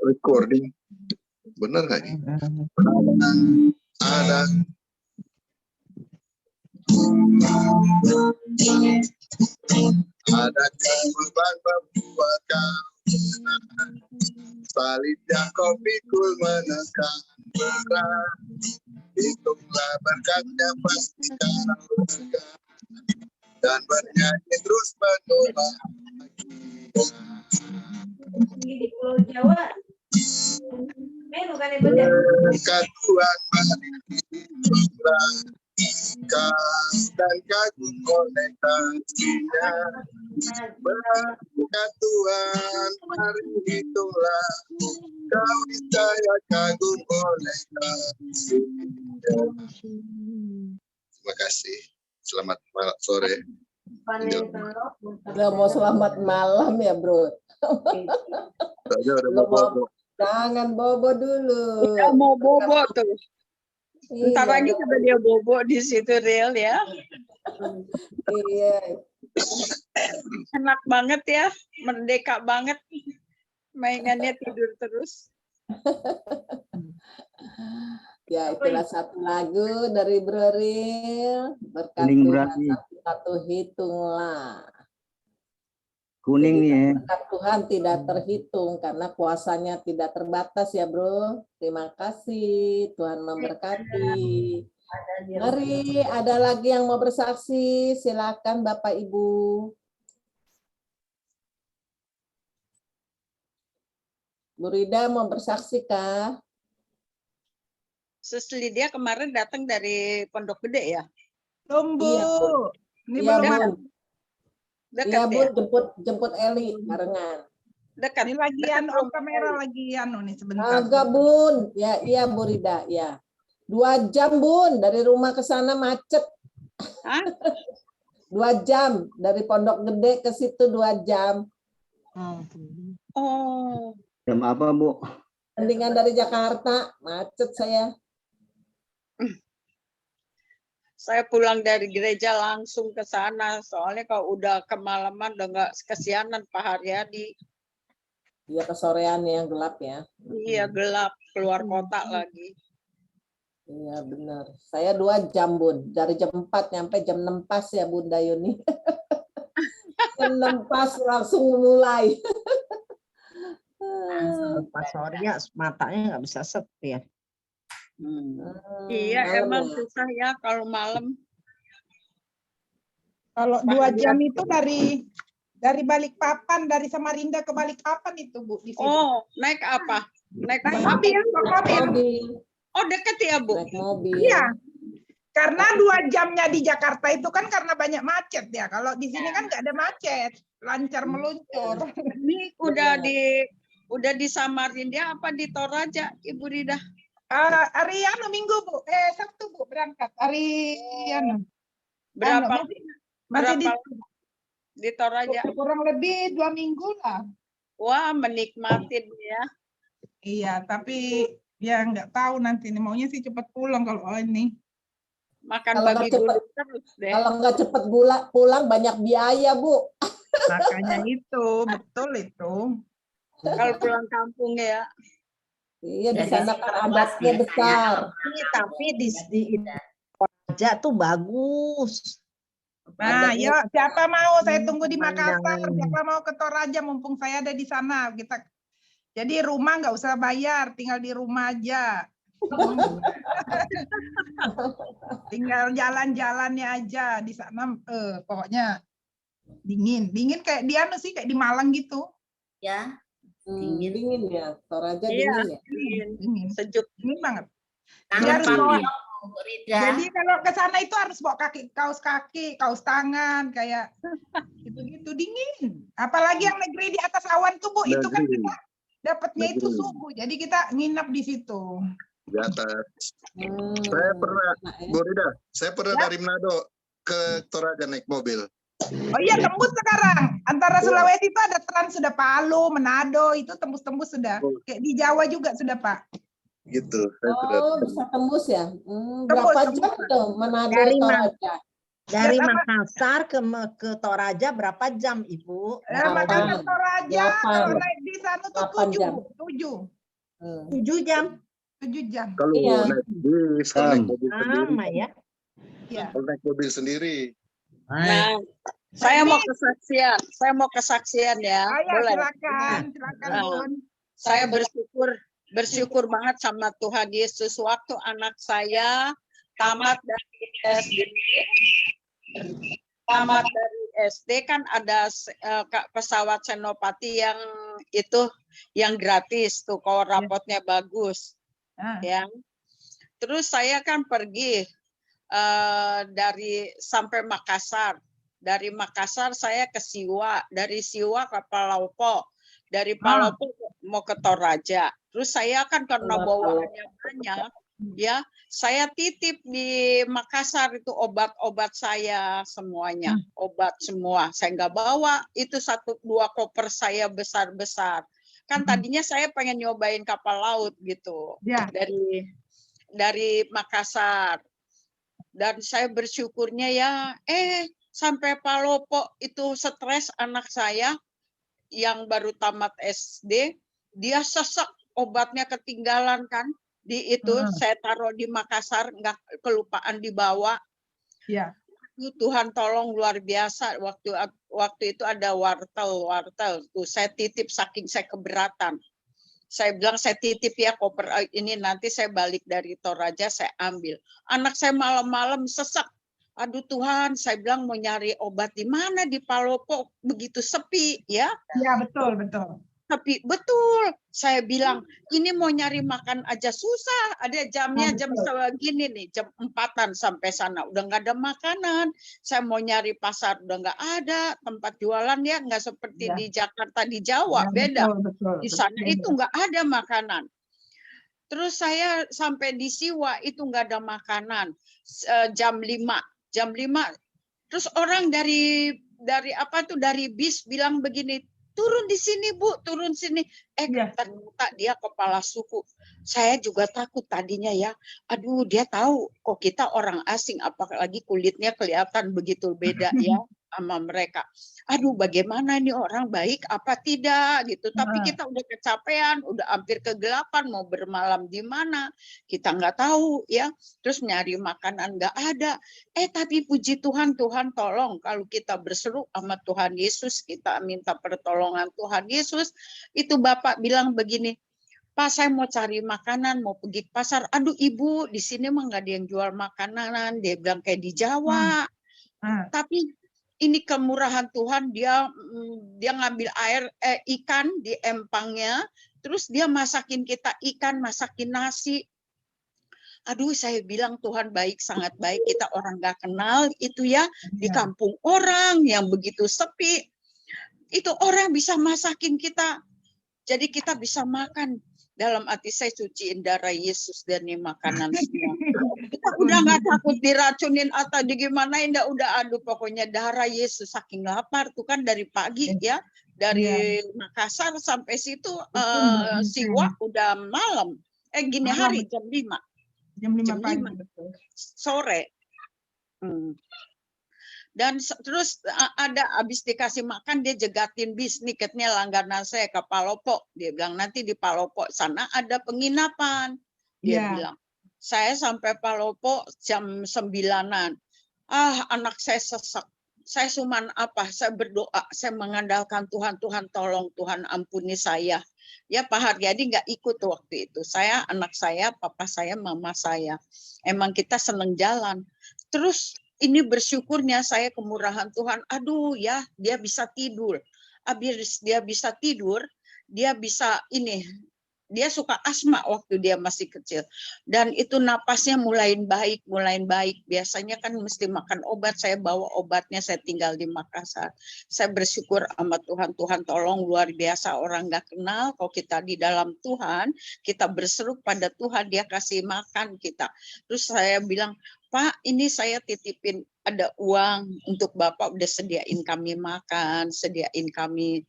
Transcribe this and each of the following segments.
recording. Bener nggak nih? Ada. Ada kebeban membuat kau salibnya kau pikul menekan berat. Hitunglah berkatnya pasti kau lega dan bernyanyi terus penuh bahagia. Di Pulau Jawa. Bukan Berkat Tuhan berilah dan kagum oleh kasihnya. Berkat Tuhan mari hitunglah kau niscaya kagum oleh kasihnya. Terima kasih. Selamat sore. Udah mau selamat malam ya, Bro. Jangan bobo dulu. Kita mau bobo tuh. Ntar Iya, lagi juga dia bobo di situ real ya. Iya. Enak banget ya, merdeka banget. Mainannya tidur terus. Ya, itulah satu lagu dari Bro Ril. Berkat Tuhan satu hitunglah. Kuning nih ya. Berkat Tuhan tidak terhitung karena kuasanya tidak terbatas ya, Bro. Terima kasih, Tuhan memberkati. Mari, ada lagi yang mau bersaksi, silakan Bapak Ibu. Bu Rida mau bersaksi kah? Sus Lydia kemarin datang dari Pondok Gede ya? Belum, Bu. Iya, Bu. Ini Iya, baru Bun. Dekat Iya, ya? Bun, jemput Eli barengan. Dekat. ini lagi on kamera lagi nih sebentar. Agak, Bun. Ya, iya Bu Rida, ya. 2 jam, Bun, dari rumah ke sana macet. Hah? 2 jam dari Pondok Gede ke situ 2 jam. Oh. Jam apa, Bu? Mendingan dari Jakarta, macet saya. Saya pulang dari gereja langsung ke sana. Soalnya kalau udah kemalaman udah nggak kesianan Pak Haryadi. Iya, kesorean yang gelap ya. Iya, gelap. Keluar kota lagi. Iya, benar. Saya 2 jam, Bun. Dari jam 4 nyampe jam 6 pas ya, Bunda Yuni. Jam 6 pas langsung mulai. Pas sorenya matanya nggak bisa setir. Iya, malam emang ya. susah ya kalau malam. Kalau 2 jam itu dari Balikpapan, dari Samarinda ke Balikpapan itu, Bu, di sini. Oh, naik apa? Naik Naik apa? mobil. Mobil. Oh, deket ya, Bu? Naik mobil. Iya. Karena 2 jamnya di Jakarta itu kan karena banyak macet ya. Kalau di sini kan nggak ada macet, lancar meluncur. Ini udah di Samarinda apa di Toraja, Ibu Rida? Hari Minggu, Bu. Sabtu, Bu, berangkat. Hari Berapa? masih Di Toraja? kurang lebih 2 minggu lah. Wah, menikmatin ya. Iya, tapi ya nggak tahu nanti nih, maunya sih cepat pulang kalau ini. Makan Kalau babi nggak cepet- guling terus deh. Kalau nggak cepet pulang banyak biaya, Bu. Makanya itu, betul itu. Kalau pulang kampung ya. Iya, di Jadi sana kan adatnya besar. Tapi di Toraja tuh bagus. Nah, Adatnya yuk, siapa mau? Saya tunggu di Makassar. Pemandangan. Siapa mau ke Toraja? Mumpung saya ada di sana. Jadi rumah nggak usah bayar, tinggal di rumah aja. Tinggal jalan-jalannya aja di sana. Pokoknya dingin kayak di sih, kayak di Malang gitu. Ya. Dingin ya, Toraja Iya, dingin ya. Dingin, sejuk. dingin banget. Tangan Jadi harus bawa- Ya. Jadi kalau ke sana itu harus bawa kaki, kaos tangan, kayak gitu-gitu dingin. Apalagi yang negeri di atas awan tuh, Bu, itu kan kita dapatnya itu Negeri. suhu. Jadi kita nginap di situ. Di atas. Saya pernah, Bu Rida, saya pernah dari Manado ke Toraja naik mobil. Oh iya, tembus sekarang. Antara Sulawesi itu ada Trans sudah, Palu, Manado, itu tembus-tembus sudah. Kayak di Jawa juga sudah, Pak. Gitu. Saya sudah. Oh, bisa tembus ya? Berapa Tembus. jam tuh Manado Dari Toraja? Dari Ya, sama. Makassar ke Toraja berapa jam, Ibu? Makassar Toraja, kalau Delapan. naik bis sana tuh 8 jam. 7 jam. 7 jam. Kalau Iya. naik bis, kalau naik mobil sendiri, Sama ya. Ya. kalau naik mobil sendiri. Nah, saya mau kesaksian ya. Ayah, Boleh? silakan Nah, Bun. Saya bersyukur banget sama Tuhan Yesus waktu anak saya tamat dari SD kan ada pesawat Senopati yang gratis tuh kalau rapotnya bagus Ah, ya. Terus saya kan pergi sampai Makassar. Dari Makassar saya ke Siwa, dari Siwa ke Palopo, dari Palopo mau ke Toraja. Terus saya kan karena bawaannya banyak, ya saya titip di Makassar itu obat-obat saya semuanya, obat semua. Saya nggak bawa, itu 1-2 koper saya besar-besar. Kan tadinya saya pengen nyobain kapal laut gitu, Ya. dari Makassar. Dan saya bersyukurnya ya, sampai Palopo itu stres anak saya yang baru tamat SD, dia sesak obatnya ketinggalan kan di itu saya taruh di Makassar, nggak kelupaan dibawa. Ya. Tuhan tolong luar biasa waktu itu ada wartel tuh saya titip saking saya keberatan. Saya bilang saya titip ya koper ini nanti saya balik dari Toraja saya ambil. Anak saya malam-malam sesak. Aduh Tuhan, saya bilang mau nyari obat di mana di Palopo begitu sepi ya. Ya, betul. Tapi betul, saya bilang ini mau nyari makan aja susah. Ada jamnya jam segini nih, jam 4-an sampai sana udah nggak ada makanan. Saya mau nyari pasar udah nggak ada tempat jualan ya, nggak seperti di Jakarta di Jawa beda. Betul. Di sana itu nggak ada makanan. Terus saya sampai di Siwa itu nggak ada makanan. Jam 5. Terus orang dari bis bilang begini, turun di sini Bu, turun sini. Ternyata dia kepala suku. Saya juga takut tadinya ya. Aduh, dia tahu kok kita orang asing, apalagi kulitnya kelihatan begitu beda ya sama mereka. Aduh, bagaimana nih orang baik apa tidak gitu. Tapi kita udah kecapean, udah hampir kegelapan, mau bermalam di mana kita nggak tahu ya. Terus nyari makanan nggak ada. Tapi puji Tuhan, Tuhan tolong kalau kita berseru sama Tuhan Yesus, kita minta pertolongan Tuhan Yesus. Itu Bapak bilang begini, Pak saya mau cari makanan, mau pergi ke pasar. Aduh Ibu, di sini mah nggak ada yang jual makanan. Dia bilang kayak di Jawa. Tapi ini kemurahan Tuhan, dia ngambil ikan di empangnya, terus dia masakin kita ikan, masakin nasi. Aduh, saya bilang Tuhan baik, sangat baik. Kita orang nggak kenal itu ya, di kampung orang yang begitu sepi. Itu orang bisa masakin kita. Jadi kita bisa makan. Dalam hati saya suciin darah Yesus dan ini makanan semua. Kita udah nggak takut diracunin atau digimanain, udah aduh pokoknya darah Yesus saking lapar tuh kan dari pagi ya. Dari Makassar sampai situ Siwa udah malam. Hari jam 5. Jam 5 pagi. Sore. Dan terus ada habis dikasih makan dia jegatin bis, tiketnya langganan saya ke Palopo. Dia bilang nanti di Palopo sana ada penginapan. Dia bilang saya sampai Palopo jam 9-an. Anak saya sesak. Saya cuman saya berdoa, saya mengandalkan Tuhan, Tuhan tolong, Tuhan ampuni saya. Ya Pak Haryadi nggak ikut waktu itu. Saya, anak saya, papa saya, mama saya. Emang kita seneng jalan. Terus ini bersyukurnya saya kemurahan Tuhan. Aduh ya, dia bisa tidur. Habis dia bisa tidur, dia bisa dia suka asma waktu dia masih kecil. Dan itu napasnya mulai baik. Biasanya kan mesti makan obat, saya bawa obatnya, saya tinggal di Makassar. Saya bersyukur sama Tuhan, Tuhan tolong luar biasa, orang nggak kenal, kalau kita di dalam Tuhan, kita berseru pada Tuhan, dia kasih makan kita. Terus saya bilang, Pak, ini saya titipin ada uang untuk Bapak udah sediain kami makan, sediain kami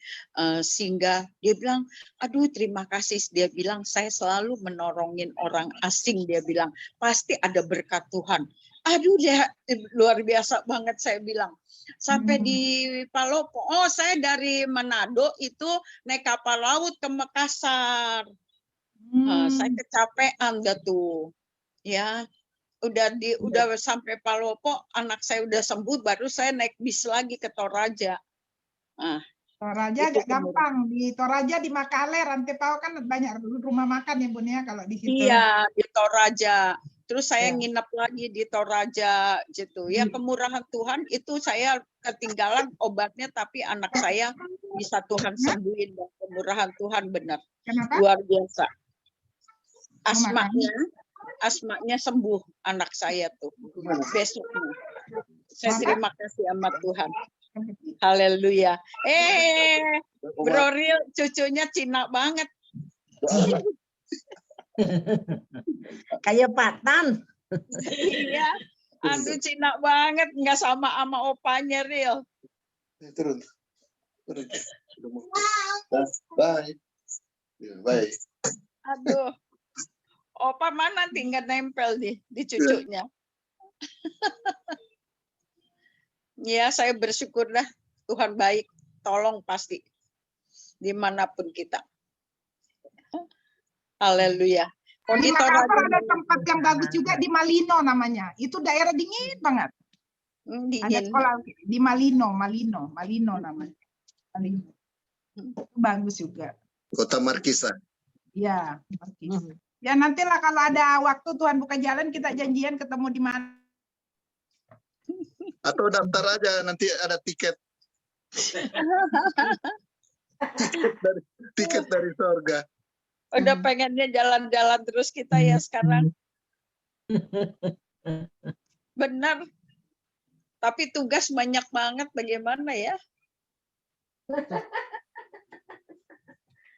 singgah. Dia bilang, aduh terima kasih. Dia bilang, saya selalu menolongin orang asing. Dia bilang, pasti ada berkat Tuhan. Aduh, dia luar biasa banget saya bilang. Sampai di Palopo. Oh, saya dari Manado itu naik kapal laut ke Makassar. Saya kecapean dah tuh. Ya, udah sampai Palopo, anak saya udah sembuh, baru saya naik bis lagi ke Toraja. Toraja Itu agak gampang. Di Toraja, di Makaler, Rantepao kan banyak rumah makan ya Bun ya kalau di situ. Iya, di Toraja. Terus saya Ya. nginep lagi di Toraja gitu. Ya kemurahan Tuhan itu saya ketinggalan obatnya, tapi anak saya bisa Tuhan sembuhin. Dan kemurahan Tuhan benar. Kenapa? Luar biasa. Asmanya sembuh anak saya tuh. Besoknya. Saya terima kasih sama Tuhan. Haleluya. Bro Ril, cucunya Cina banget. Kayak Pak Tan. Iya. Aduh, Cina banget. Nggak sama opanya, Ril. Turun. Bye. Bye. Aduh. Opa mana tinggal nempel di cucunya. Ya, saya bersyukur dah. Tuhan baik. Tolong pasti. Dimanapun kita. Haleluya. Di Makassar ada tempat yang bagus juga di Malino namanya. Itu daerah dingin banget. Ada Dingin. sekolah di Malino namanya. Malino. Itu bagus juga. Kota Markisa. Ya, ya nantilah kalau ada waktu Tuhan buka jalan kita janjian ketemu di mana. Atau daftar aja, nanti ada tiket. tiket dari surga. Udah pengennya jalan-jalan terus kita ya sekarang. Benar. Tapi tugas banyak banget, bagaimana ya?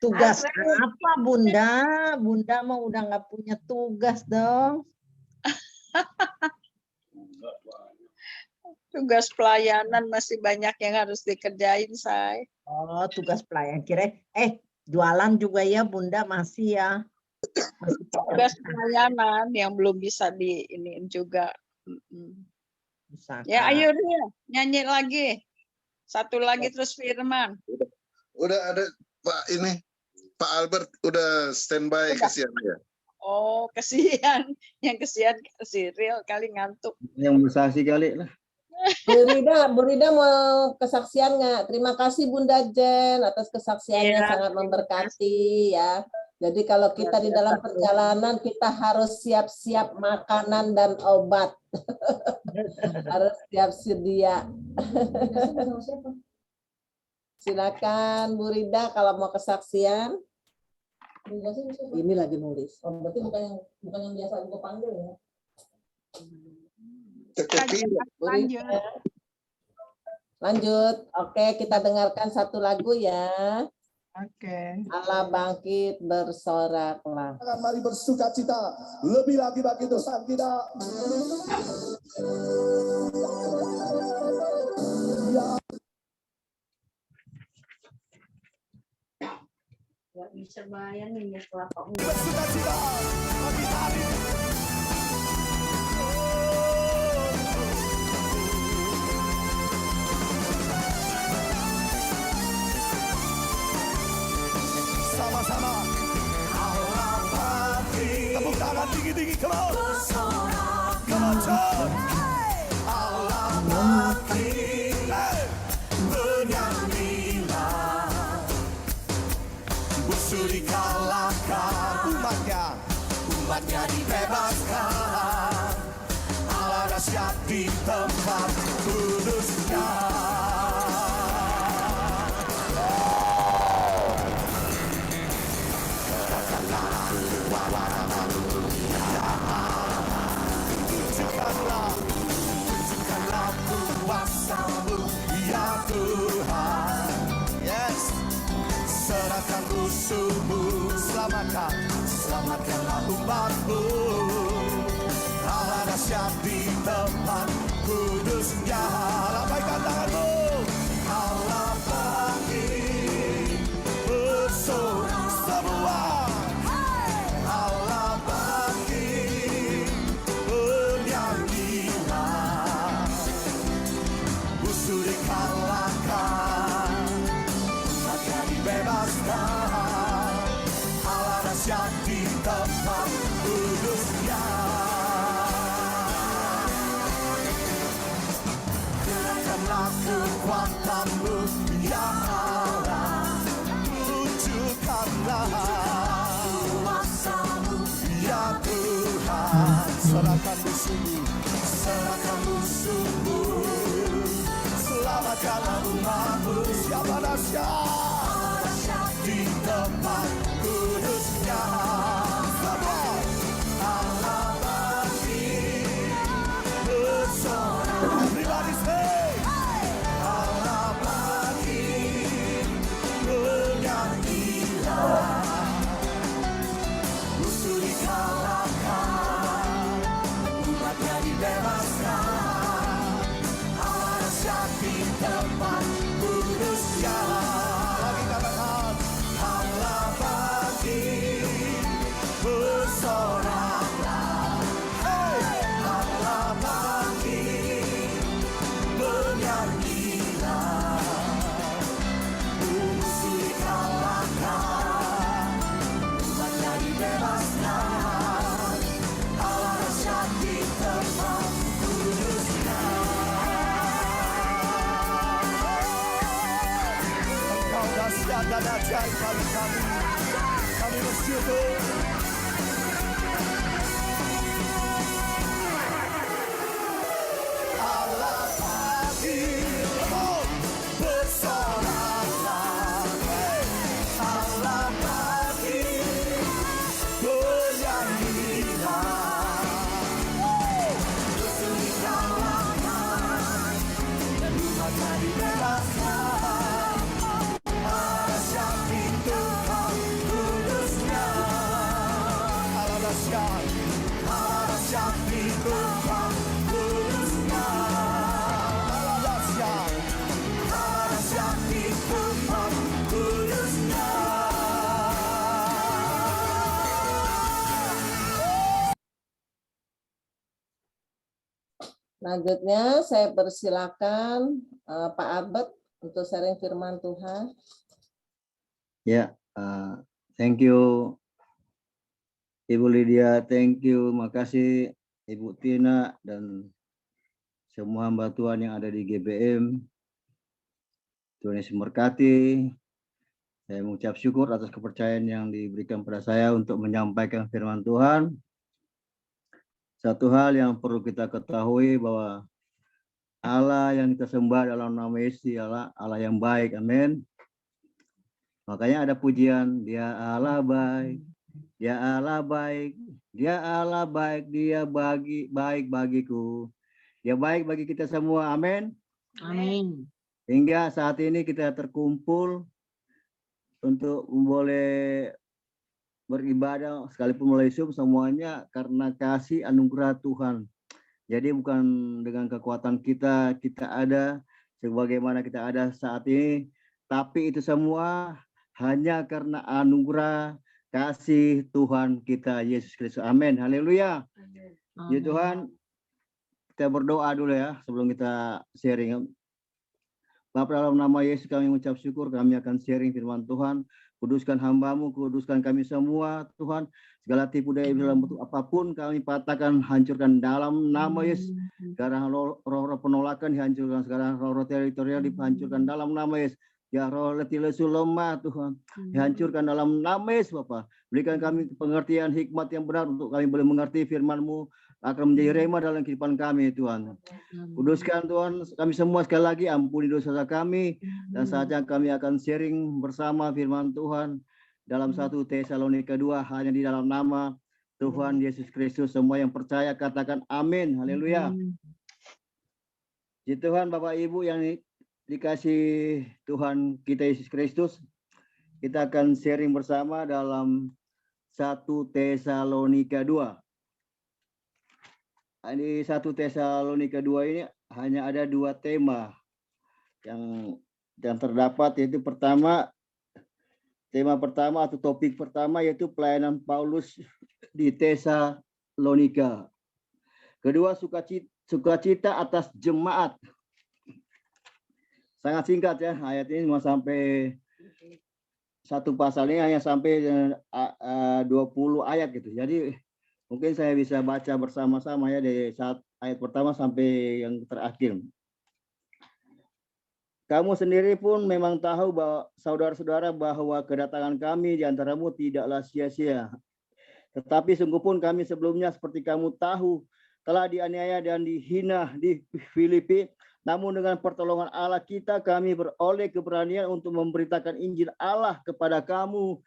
Tugas apa Bunda? Bunda mah udah nggak punya tugas dong. Tugas pelayanan masih banyak yang harus dikerjain, Say. Oh, tugas pelayan. Kira jualan juga ya Bunda masih ya. Masih Tugas pelayanan yang belum bisa diiniin juga. usaha. Ya, ayo Ria, nyanyi lagi. Satu lagi terus Firman. Udah ada Pak Albert udah standby, kasihan ya. Oh, kesian. Yang kesian si Real kali ngantuk. Yang musasi kali lah. Bu Rida mau kesaksian nggak? Terima kasih Bunda Jen atas kesaksiannya, Ya, sangat memberkati ya. Jadi kalau kita di dalam perjalanan kita harus siap-siap makanan dan obat. Harus siap sedia. Silakan Bu Rida kalau mau kesaksian. Ini lagi nulis. Oh, berarti bukan yang biasa aku panggil ya. Lanjut. Lanjut. Oke, kita dengarkan satu lagu ya. Oke. Allah bangkit, bersoraklah. Mari bersuka cita lebih lagi bagi dosa kita. Gak bisa bayangin ya kelapa muda. Bersuka cita bagi hari ini. Sama-sama. Allah bangkit. Tepuk tangan tinggi-tinggi, come on. Come on, John. Allah bangkit. Bernyanyilah. Musuh dikalahkan. Umatnya dibebaskan. Allah dahsyat di tempat kudusnya. Tunjukkanlah kuasa-Mu, ya Tuhan. Yes. Serahkan musuh-Mu, selamatkanlah umat-Mu. Allah dahsyat di tempat kudusnya. Lambaikan tangan-Mu. Allah bangkit, bersorak semua. Allah bangkit, bernyanyilah. serahkan musuhmu, serahkan musuhmu. Selamatkanlah umatmu, siapa dahsyat di tempat kudusnya. Allah bangkit bersorak. Everybody say, Allah bangkit bernyanyilah. Musuh dikalahkan, umatnya dibebaskan. Allah dahsyat di tempat kudusnya. Lagi katakan, Allah bangkit bersoraklah. Hey! Allah bangkit bernyanyilah. Musuh dikalahkan, umatnya dibebaskan. Allah dahsyat di tempat kudusnya. Engkau dahsyat dan ajaib bagi kami. Kami bersyukur. Allah bangkit, bersoraklah. Allah bangkit bernyanyilah. Musuh dikalahkan dan umatnya dibebaskan. Allah dahsyat di tempat kudusnya. Allah dahsyat, Allah dahsyat di tempat kudusnya. Allah dahsyat, Allah dahsyat di tempat kudusnya. Selanjutnya saya persilakan Pak Albert untuk sharing firman Tuhan. Ya, thank you Ibu Lydia, thank you, makasih Ibu Tina dan semua hamba Tuhan yang ada di GBM. Tuhan Yesus memberkati. Saya mengucap syukur atas kepercayaan yang diberikan pada saya untuk menyampaikan firman Tuhan. Satu hal yang perlu kita ketahui bahwa Allah yang kita sembah dalam nama Yesus ialah Allah yang baik, amin. Makanya ada pujian, dia Allah baik, dia Allah baik, dia Allah baik, dia baik bagiku, dia baik bagi kita semua, amin. Amin. Hingga saat ini kita terkumpul untuk boleh beribadah sekalipun mulai Zoom semuanya karena kasih anugerah Tuhan. Jadi bukan dengan kekuatan kita ada sebagaimana kita ada saat ini, tapi itu semua hanya karena anugerah kasih Tuhan kita Yesus Kristus. Amin. Haleluya. Ya Tuhan, kita berdoa dulu ya sebelum kita sharing. Bapa, dalam nama Yesus kami mengucap syukur, kami akan sharing firman Tuhan. Kuduskan hamba-Mu, kuduskan kami semua, Tuhan. Segala tipu daya dalam bentuk apapun kami patahkan, hancurkan dalam nama Yesus. Sekarang roh-roh penolakan dihancurkan, sekarang roh-roh teritorial dihancurkan dalam nama Yesus. Ya roh letih lesu lemah Tuhan, dihancurkan dalam nama Yesus Bapa. Berikan kami pengertian hikmat yang benar untuk kami boleh mengerti firman-Mu, akan menjadi rema dalam kehidupan kami Tuhan. Kuduskan Tuhan kami semua sekali lagi, ampuni dosa kami, dan saatnya kami akan sharing bersama firman Tuhan dalam 1 Tesalonika 2, hanya di dalam nama Tuhan Yesus Kristus. Semua yang percaya katakan amin. Haleluya. Puji Tuhan Bapak Ibu yang dikasih Tuhan kita Yesus Kristus, kita akan sharing bersama dalam 1 Tesalonika 2. Di 1 Tesalonika 2 ini hanya ada 2 tema yang terdapat, yaitu tema pertama atau topik pertama yaitu pelayanan Paulus di Tesalonika. Kedua, sukacita atas jemaat. Sangat singkat ya, ayat ini cuma sampai satu pasal ini hanya sampai 20 ayat gitu. Jadi mungkin saya bisa baca bersama-sama ya dari ayat pertama sampai yang terakhir. Kamu sendiri pun memang tahu bahwa saudara-saudara bahwa kedatangan kami di antaramu tidaklah sia-sia. Tetapi sungguh pun kami sebelumnya seperti kamu tahu telah dianiaya dan dihina di Filipi. Namun dengan pertolongan Allah kita kami beroleh keberanian untuk memberitakan Injil Allah kepada kamu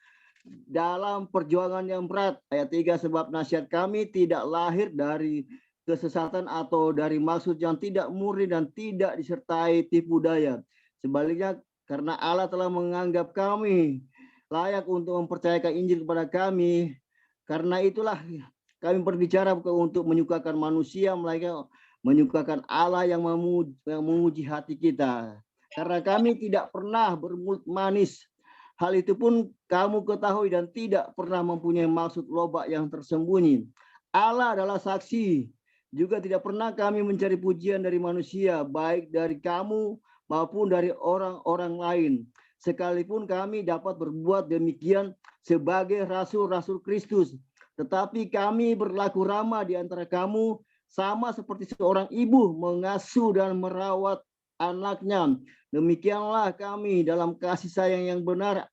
dalam perjuangan yang berat. Ayat 3, sebab nasihat kami tidak lahir dari kesesatan atau dari maksud yang tidak murni dan tidak disertai tipu daya. Sebaliknya karena Allah telah menganggap kami layak untuk mempercayakan Injil kepada kami. Karena itulah kami berbicara bukan untuk menyukakan manusia, melainkan menyukakan Allah yang memuji hati kita. Karena kami tidak pernah bermulut manis. Hal itu pun kamu ketahui dan tidak pernah mempunyai maksud lobak yang tersembunyi. Allah adalah saksi. Juga tidak pernah kami mencari pujian dari manusia, baik dari kamu maupun dari orang-orang lain. Sekalipun kami dapat berbuat demikian sebagai rasul-rasul Kristus. Tetapi kami berlaku ramah di antara kamu, sama seperti seorang ibu mengasuh dan merawat anaknya. Demikianlah kami dalam kasih sayang yang benar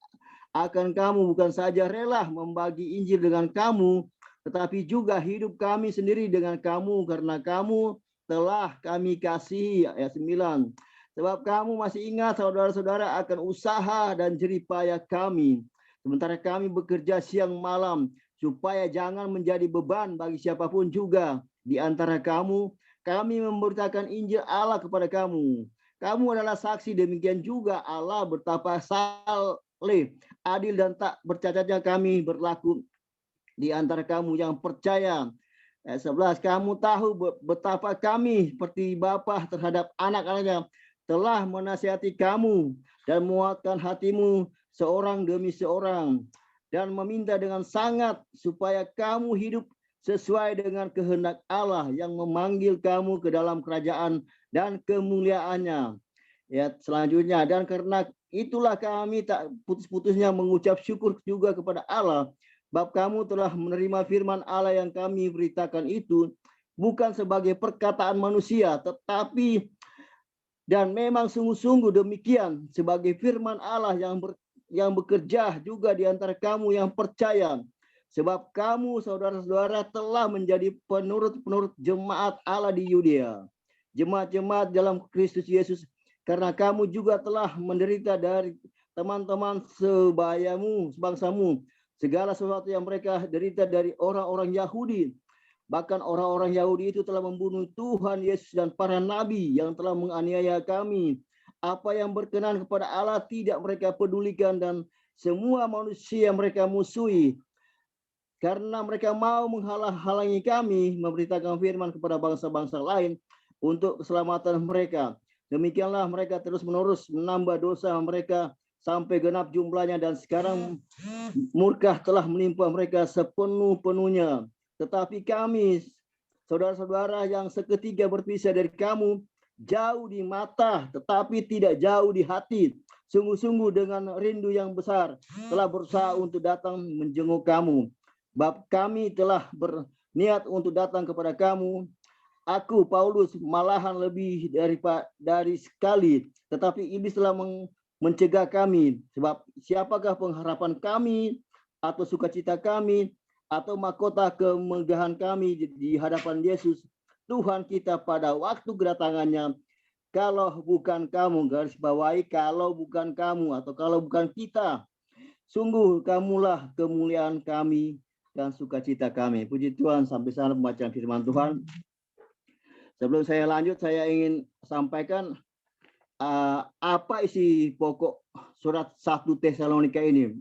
akan kamu, bukan saja rela membagi Injil dengan kamu, tetapi juga hidup kami sendiri dengan kamu, karena kamu telah kami kasihi. Ayat 9. Sebab kamu masih ingat saudara-saudara akan usaha dan jerih payah kami, sementara kami bekerja siang malam, supaya jangan menjadi beban bagi siapapun juga di antara kamu. Kami memberitakan Injil Allah kepada kamu. Kamu adalah saksi, demikian juga Allah betapa saleh, adil dan tak bercacatnya kami berlaku di antara kamu yang percaya. Ayat 11, kamu tahu betapa kami seperti bapa terhadap anak-anaknya telah menasihati kamu dan menguatkan hatimu seorang demi seorang, dan meminta dengan sangat supaya kamu hidup sesuai dengan kehendak Allah yang memanggil kamu ke dalam kerajaan dan kemuliaannya. Ya, selanjutnya, dan karena itulah kami tak putus-putusnya mengucap syukur juga kepada Allah, bab kamu telah menerima firman Allah yang kami beritakan itu, bukan sebagai perkataan manusia, tetapi dan memang sungguh-sungguh demikian sebagai firman Allah yang bekerja juga di antara kamu yang percaya. Sebab kamu saudara-saudara telah menjadi penurut-penurut jemaat Allah di Yudea, jemaat-jemaat dalam Kristus Yesus, karena kamu juga telah menderita dari teman-teman sebangsamu, segala sesuatu yang mereka derita dari orang-orang Yahudi. Bahkan orang-orang Yahudi itu telah membunuh Tuhan Yesus dan para nabi yang telah menganiaya kami. Apa yang berkenan kepada Allah tidak mereka pedulikan, dan semua manusia mereka musuhi. Karena mereka mau menghalang-halangi kami memberitakan firman kepada bangsa-bangsa lain untuk keselamatan mereka. Demikianlah mereka terus-menerus menambah dosa mereka sampai genap jumlahnya, dan sekarang murka telah menimpa mereka sepenuh-penuhnya. Tetapi kami, saudara-saudara yang seketika berpisah dari kamu, jauh di mata tetapi tidak jauh di hati, sungguh-sungguh dengan rindu yang besar telah berusaha untuk datang menjenguk kamu. Bab kami telah berniat untuk datang kepada kamu, aku Paulus malahan lebih dari sekali, tetapi iblis telah mencegah kami. Sebab siapakah pengharapan kami atau sukacita kami atau mahkota kemegahan kami di hadapan Yesus Tuhan kita pada waktu kedatangannya, kalau bukan kamu, garis bawahi, kalau bukan kamu atau kalau bukan kita, sungguh kamulah kemuliaan kami dan sukacita kami. Puji Tuhan. Sampai sana pembacaan firman Tuhan. Sebelum saya lanjut, saya ingin sampaikan apa isi pokok surat 1 Tesalonika ini.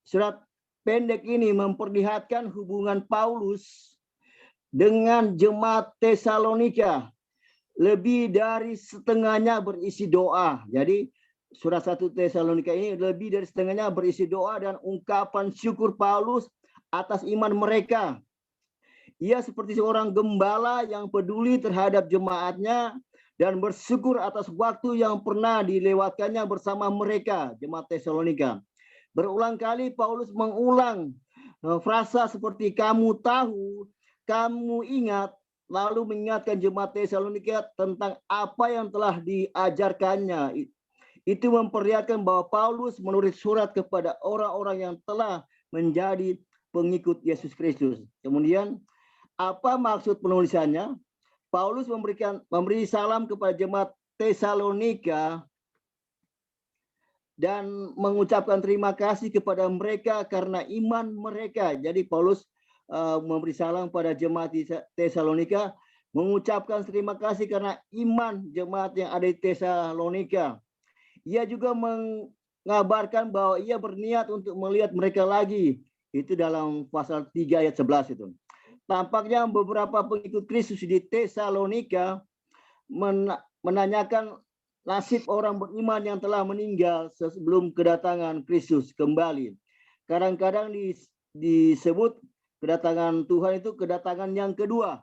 Surat pendek ini memperlihatkan hubungan Paulus dengan jemaat Tesalonika. Lebih dari setengahnya berisi doa. Jadi surat 1 Tesalonika ini lebih dari setengahnya berisi doa dan ungkapan syukur Paulus atas iman mereka. Ia seperti seorang gembala yang peduli terhadap jemaatnya dan bersyukur atas waktu yang pernah dilewatkannya bersama mereka, jemaat Tesalonika. Berulang kali Paulus mengulang frasa seperti kamu tahu, kamu ingat, lalu mengingatkan jemaat Tesalonika tentang apa yang telah diajarkannya. Itu memperlihatkan bahwa Paulus menulis surat kepada orang-orang yang telah menjadi pengikut Yesus Kristus. Kemudian apa maksud penulisannya? Paulus memberi salam kepada jemaat Tesalonika dan mengucapkan terima kasih kepada mereka karena iman mereka. Jadi Paulus memberi salam pada jemaat di Tesalonika, mengucapkan terima kasih karena iman jemaat yang ada di Tesalonika. Ia juga mengabarkan bahwa ia berniat untuk melihat mereka lagi. Itu dalam pasal 3 ayat 11 itu. Tampaknya beberapa pengikut Kristus di Tesalonika menanyakan nasib orang beriman yang telah meninggal sebelum kedatangan Kristus kembali. Kadang-kadang disebut kedatangan Tuhan itu kedatangan yang kedua.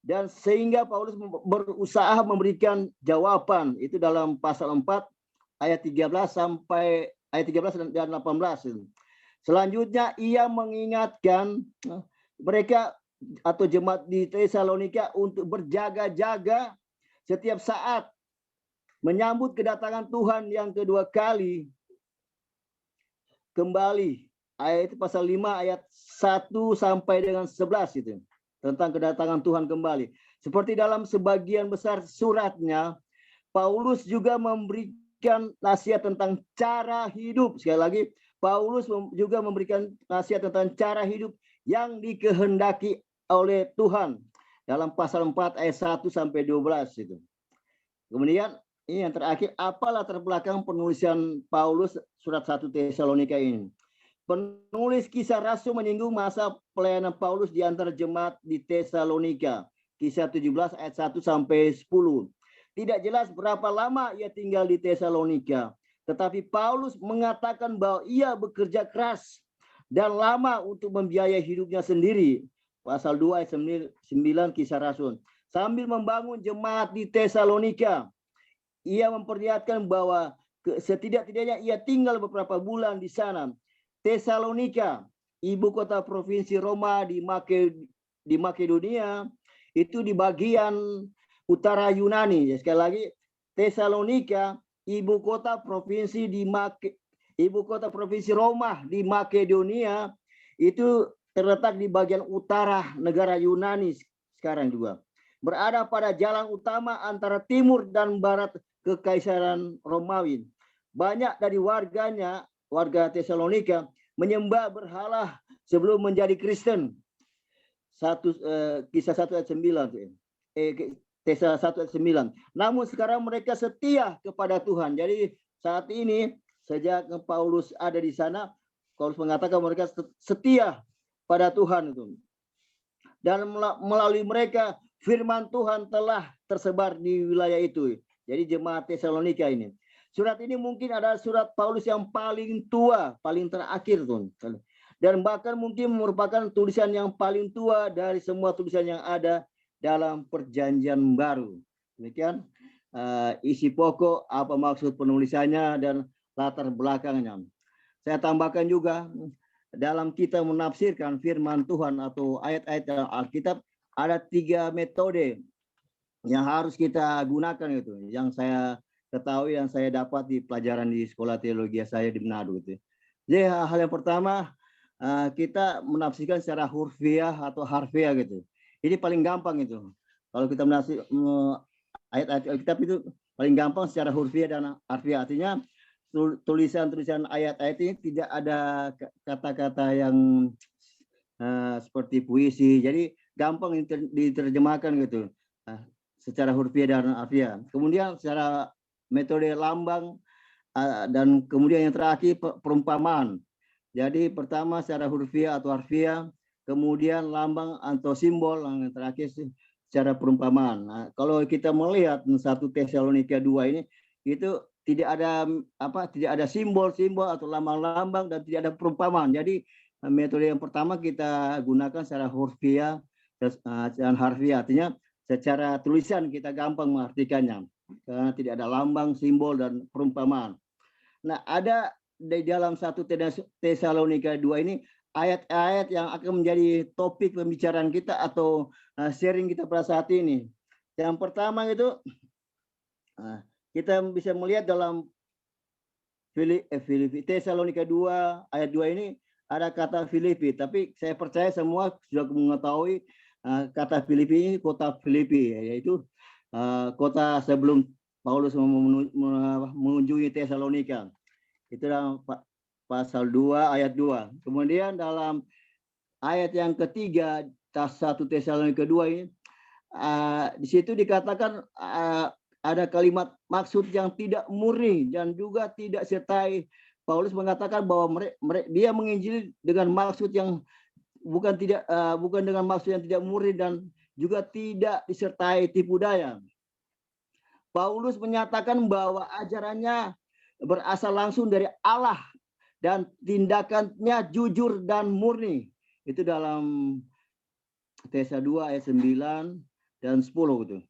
Dan sehingga Paulus berusaha memberikan jawaban itu dalam pasal 4 ayat 13 sampai ayat 13 dan 18 itu. Selanjutnya ia mengingatkan mereka atau jemaat di Tesalonika untuk berjaga-jaga setiap saat menyambut kedatangan Tuhan yang kedua kali kembali. Ayat pasal 5 ayat 1 sampai dengan 11 itu tentang kedatangan Tuhan kembali. Seperti dalam sebagian besar suratnya, Paulus juga memberikan nasihat tentang cara hidup. Sekali lagi, Paulus juga memberikan nasihat tentang cara hidup yang dikehendaki oleh Tuhan dalam pasal 4 ayat 1 sampai 12 itu. Kemudian ini yang terakhir, apa latar belakang penulisan Paulus surat 1 Tesalonika ini? Penulis Kisah Rasul menyinggung masa pelayanan Paulus di antara jemaat di Tesalonika. Kisah 17 ayat 1 sampai 10. Tidak jelas berapa lama ia tinggal di Tesalonika, tetapi Paulus mengatakan bahwa ia bekerja keras dan lama untuk membiayai hidupnya sendiri. Pasal 2 ayat 9 Kisah Rasul. Sambil membangun jemaat di Tesalonika, ia memperlihatkan bahwa setidak-tidaknya ia tinggal beberapa bulan di sana. Tesalonika, ibu kota provinsi Roma di Makedonia, itu di bagian utara Yunani. Sekali lagi, Tesalonika, ibu kota provinsi Roma di Makedonia, itu terletak di bagian utara negara Yunani sekarang juga. Berada pada jalan utama antara timur dan barat Kekaisaran Romawi. Banyak dari warga Tesalonika menyembah berhala sebelum menjadi Kristen. Kisah 1 ayat 9. Kisah 1 ayat 9. Namun sekarang mereka setia kepada Tuhan. Jadi saat ini sejak Paulus ada di sana, Paulus mengatakan mereka setia pada Tuhan itu. Dan melalui mereka firman Tuhan telah tersebar di wilayah itu. Jadi jemaat Tesalonika ini. Surat ini mungkin adalah surat Paulus yang paling tua, paling terakhir tuh. Dan bahkan mungkin merupakan tulisan yang paling tua dari semua tulisan yang ada dalam Perjanjian Baru. Demikian isi pokok, apa maksud penulisannya dan latar belakangnya. Saya tambahkan juga dalam kita menafsirkan firman Tuhan atau ayat-ayat dalam Alkitab ada 3 metode yang harus kita gunakan itu. Yang saya ketahui yang saya dapat di pelajaran di sekolah teologi saya di Manado itu. Jadi hal yang pertama kita menafsirkan secara hurfiah atau harfiah gitu. Ini paling gampang itu. Kalau kita menafsir ayat-ayat Alkitab itu paling gampang secara hurfiah dan harfiah. Artinya tulisan-tulisan ayat-ayat ini tidak ada kata-kata yang seperti puisi. Jadi gampang diterjemahkan gitu. Secara hurfiah dan harfiah. Kemudian secara metode lambang dan kemudian yang terakhir perumpamaan. Jadi pertama secara hurfiah atau harfiah, kemudian lambang atau simbol, yang terakhir secara perumpamaan. Nah, kalau kita melihat 1 Tesalonika 2 ini itu tidak ada simbol-simbol atau lambang-lambang dan tidak ada perumpamaan. Jadi metode yang pertama kita gunakan secara hurfiah dan harfiah, artinya secara tulisan kita gampang mengartikannya karena tidak ada lambang, simbol dan perumpamaan. Nah, ada di dalam 1 Tesalonika 2 ini ayat-ayat yang akan menjadi topik pembicaraan kita atau sharing kita pada saat ini. Yang pertama itu kita bisa melihat dalam Tesalonika 2 ayat 2 ini ada kata Filipi, tapi saya percaya semua sudah mengetahui kata Filipi ini kota Filipi, yaitu kota sebelum Paulus mengunjungi Tesalonika. Itu dalam pasal 2 ayat 2. Kemudian dalam ayat yang ketiga 1 Tesalonika 2 ini, di situ dikatakan ada kalimat maksud yang tidak murni dan juga tidak sertai. Paulus mengatakan bahwa dia menginjili dengan maksud yang bukan dengan maksud yang tidak murni dan juga tidak disertai tipu daya. Paulus menyatakan bahwa ajarannya berasal langsung dari Allah dan tindakannya jujur dan murni. Itu dalam Tesalonika 2 ayat 9 dan 10 gitu.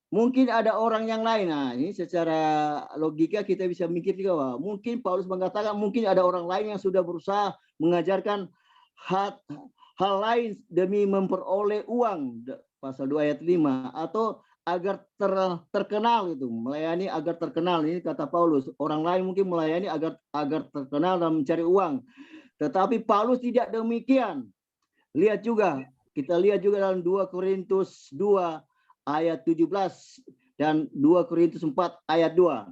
Mungkin ada orang yang lain. Nah, ini secara logika kita bisa mikir juga bahwa mungkin Paulus mengatakan mungkin ada orang lain yang sudah berusaha mengajarkan hal lain demi memperoleh uang, pasal 2 ayat 5, atau agar terkenal itu, melayani agar terkenal. Ini kata Paulus. Orang lain mungkin melayani agar terkenal dan mencari uang. Tetapi Paulus tidak demikian. Lihat juga, kita lihat juga dalam 2 Korintus 2 ayat 17 dan 2 Korintus 4 ayat 2.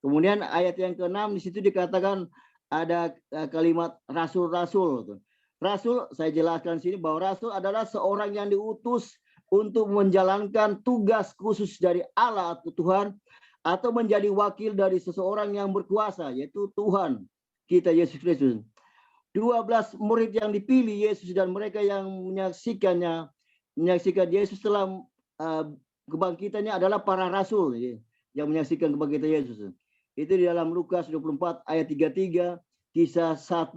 Kemudian ayat yang ke-6 di situ dikatakan ada kalimat rasul-rasul. Rasul, saya jelaskan sini bahwa rasul adalah seorang yang diutus untuk menjalankan tugas khusus dari Allah atau Tuhan, atau menjadi wakil dari seseorang yang berkuasa, yaitu Tuhan kita Yesus Kristus. 12 murid yang dipilih Yesus dan mereka yang menyaksikan Yesus telah kebangkitannya adalah para rasul yang menyaksikan kebangkitan Yesus. Itu di dalam Lukas 24 ayat 33, kisah 1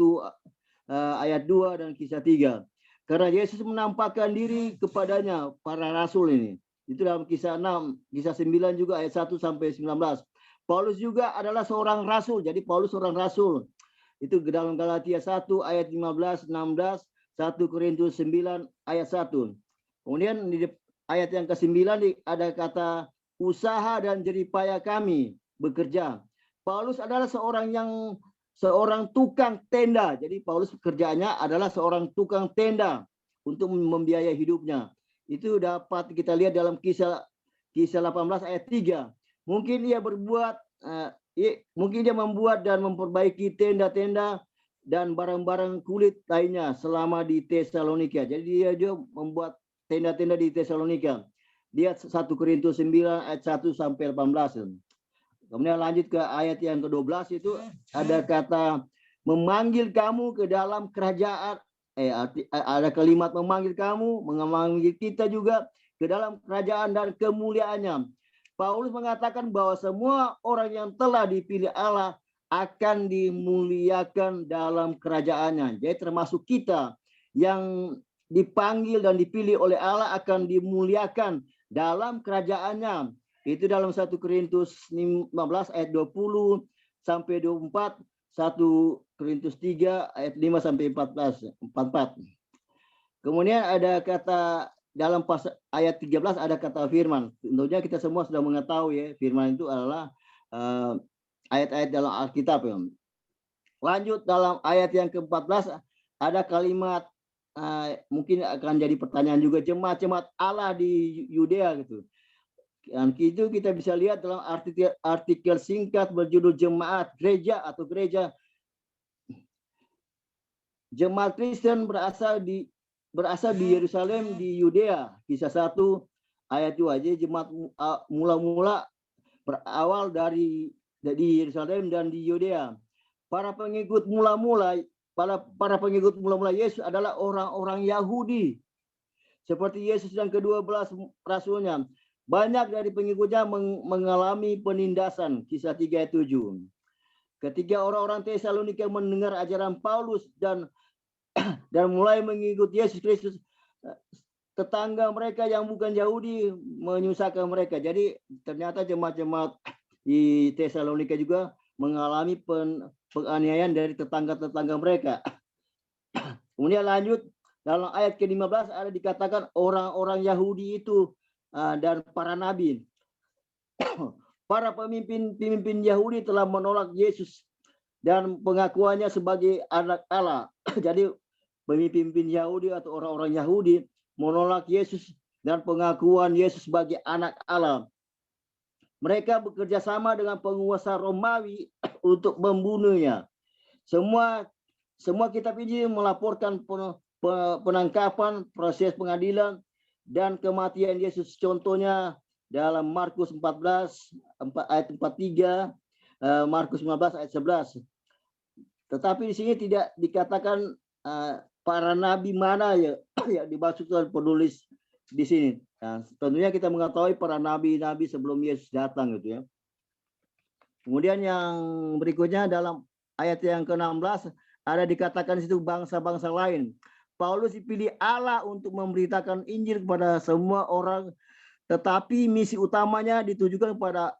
ayat 2 dan kisah 3. Karena Yesus menampakkan diri kepadanya para rasul ini. Itu dalam kisah 6, kisah 9 juga ayat 1 sampai 19. Paulus juga adalah seorang rasul. Jadi Paulus seorang rasul. Itu dalam Galatia 1 ayat 15, 16, 1 Korintus 9 ayat 1. Kemudian di ayat yang ke-9 ada kata usaha dan jeripaya kami bekerja. Paulus adalah seorang tukang tenda. Jadi Paulus kerjaannya adalah seorang tukang tenda untuk membiayai hidupnya. Itu dapat kita lihat dalam kisah 18 ayat 3. Mungkin dia membuat dan memperbaiki tenda-tenda dan barang-barang kulit lainnya selama di Tesalonika. Jadi dia juga membuat tenda-tenda di Tesalonika. Lihat 1 Korintus 9 ayat 1 sampai 18. Kemudian lanjut ke ayat yang ke-12 itu ada kata memanggil kamu ke dalam kerajaan. Ada kalimat memanggil kamu, memanggil kita juga ke dalam kerajaan dan kemuliaannya. Paulus mengatakan bahwa semua orang yang telah dipilih Allah akan dimuliakan dalam kerajaannya. Jadi termasuk kita yang dipanggil dan dipilih oleh Allah akan dimuliakan dalam kerajaannya. Itu dalam 1 Korintus 15 ayat 20 sampai 24, 1 Korintus 3 ayat 5 sampai 44. Kemudian ada kata dalam ayat 13 ada kata firman. Tentunya kita semua sudah mengetahui ya, firman itu adalah ayat-ayat dalam Alkitab. Ya. Lanjut dalam ayat yang ke-14 ada kalimat mungkin akan jadi pertanyaan juga, jemaat-jemaat Allah di Yudea gitu. Dan itu kita bisa lihat dalam artikel singkat berjudul jemaat gereja atau gereja. Jemaat Kristen berasal di Yerusalem di Yudea, kisah 1 ayat 2. Jadi jemaat mula-mula berawal di Yerusalem dan di Yudea. Para pengikut mula-mula Yesus adalah orang-orang Yahudi. Seperti Yesus dan ke-12 rasulnya. Banyak dari pengikutnya mengalami penindasan, kisah 3 ayat 7. Ketika orang-orang Tesalonika mendengar ajaran Paulus dan mulai mengikut Yesus Kristus, tetangga mereka yang bukan Yahudi menyusahkan mereka. Jadi ternyata jemaat-jemaat di Tesalonika juga mengalami penganiayaan dari tetangga-tetangga mereka. Kemudian lanjut dalam ayat ke-15 ada dikatakan orang-orang Yahudi itu dan para nabi. Para pemimpin Yahudi telah menolak Yesus dan pengakuannya sebagai anak Allah. Jadi pemimpin Yahudi atau orang-orang Yahudi menolak Yesus dan pengakuan Yesus sebagai anak Allah. Mereka bekerja sama dengan penguasa Romawi untuk membunuhnya. Semua kitab Injil melaporkan penangkapan, proses pengadilan, dan kematian Yesus. Contohnya dalam Markus 14 ayat 43, Markus 15 ayat 11. Tetapi di sini tidak dikatakan para nabi mana ya yang dimaksudkan penulis di sini. Nah, tentunya kita mengetahui para nabi-nabi sebelum Yesus datang gitu ya. Kemudian yang berikutnya dalam ayat yang ke-16 ada dikatakan di situ bangsa-bangsa lain. Paulus dipilih Allah untuk memberitakan Injil kepada semua orang, tetapi misi utamanya ditujukan kepada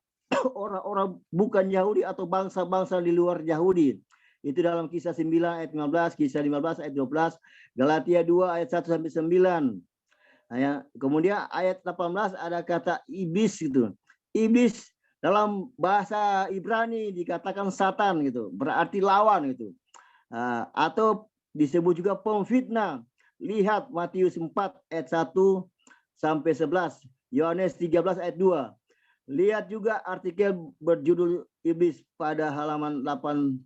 orang-orang bukan Yahudi atau bangsa-bangsa di luar Yahudi. Itu dalam Kisah 9 ayat 15, Kisah 15 ayat 12, Galatia 2 ayat 1 sampai 9. Nah, ya. Kemudian ayat 18 ada kata iblis gitu. Iblis dalam bahasa Ibrani dikatakan Satan gitu, berarti lawan gitu. Atau disebut juga pemfitnah. Lihat Matius 4 ayat 1 sampai 11, Yohanes 13 ayat 2. Lihat juga artikel berjudul iblis pada halaman 8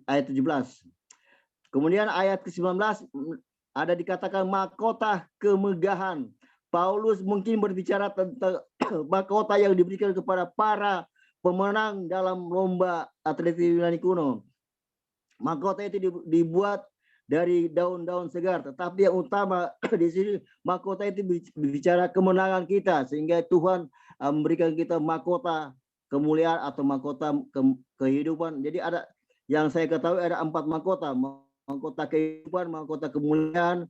ayat 17. Kemudian ayat ke-19 ada dikatakan mahkota kemegahan. Paulus mungkin berbicara tentang mahkota yang diberikan kepada para pemenang dalam lomba atletik Yunani kuno. Mahkota itu dibuat dari daun-daun segar, tetapi yang utama di sini mahkota itu bicara kemenangan kita, sehingga Tuhan memberikan kita mahkota kemuliaan atau mahkota kehidupan. Jadi ada yang saya ketahui ada 4 mahkota, mahkota kehidupan, mahkota kemuliaan,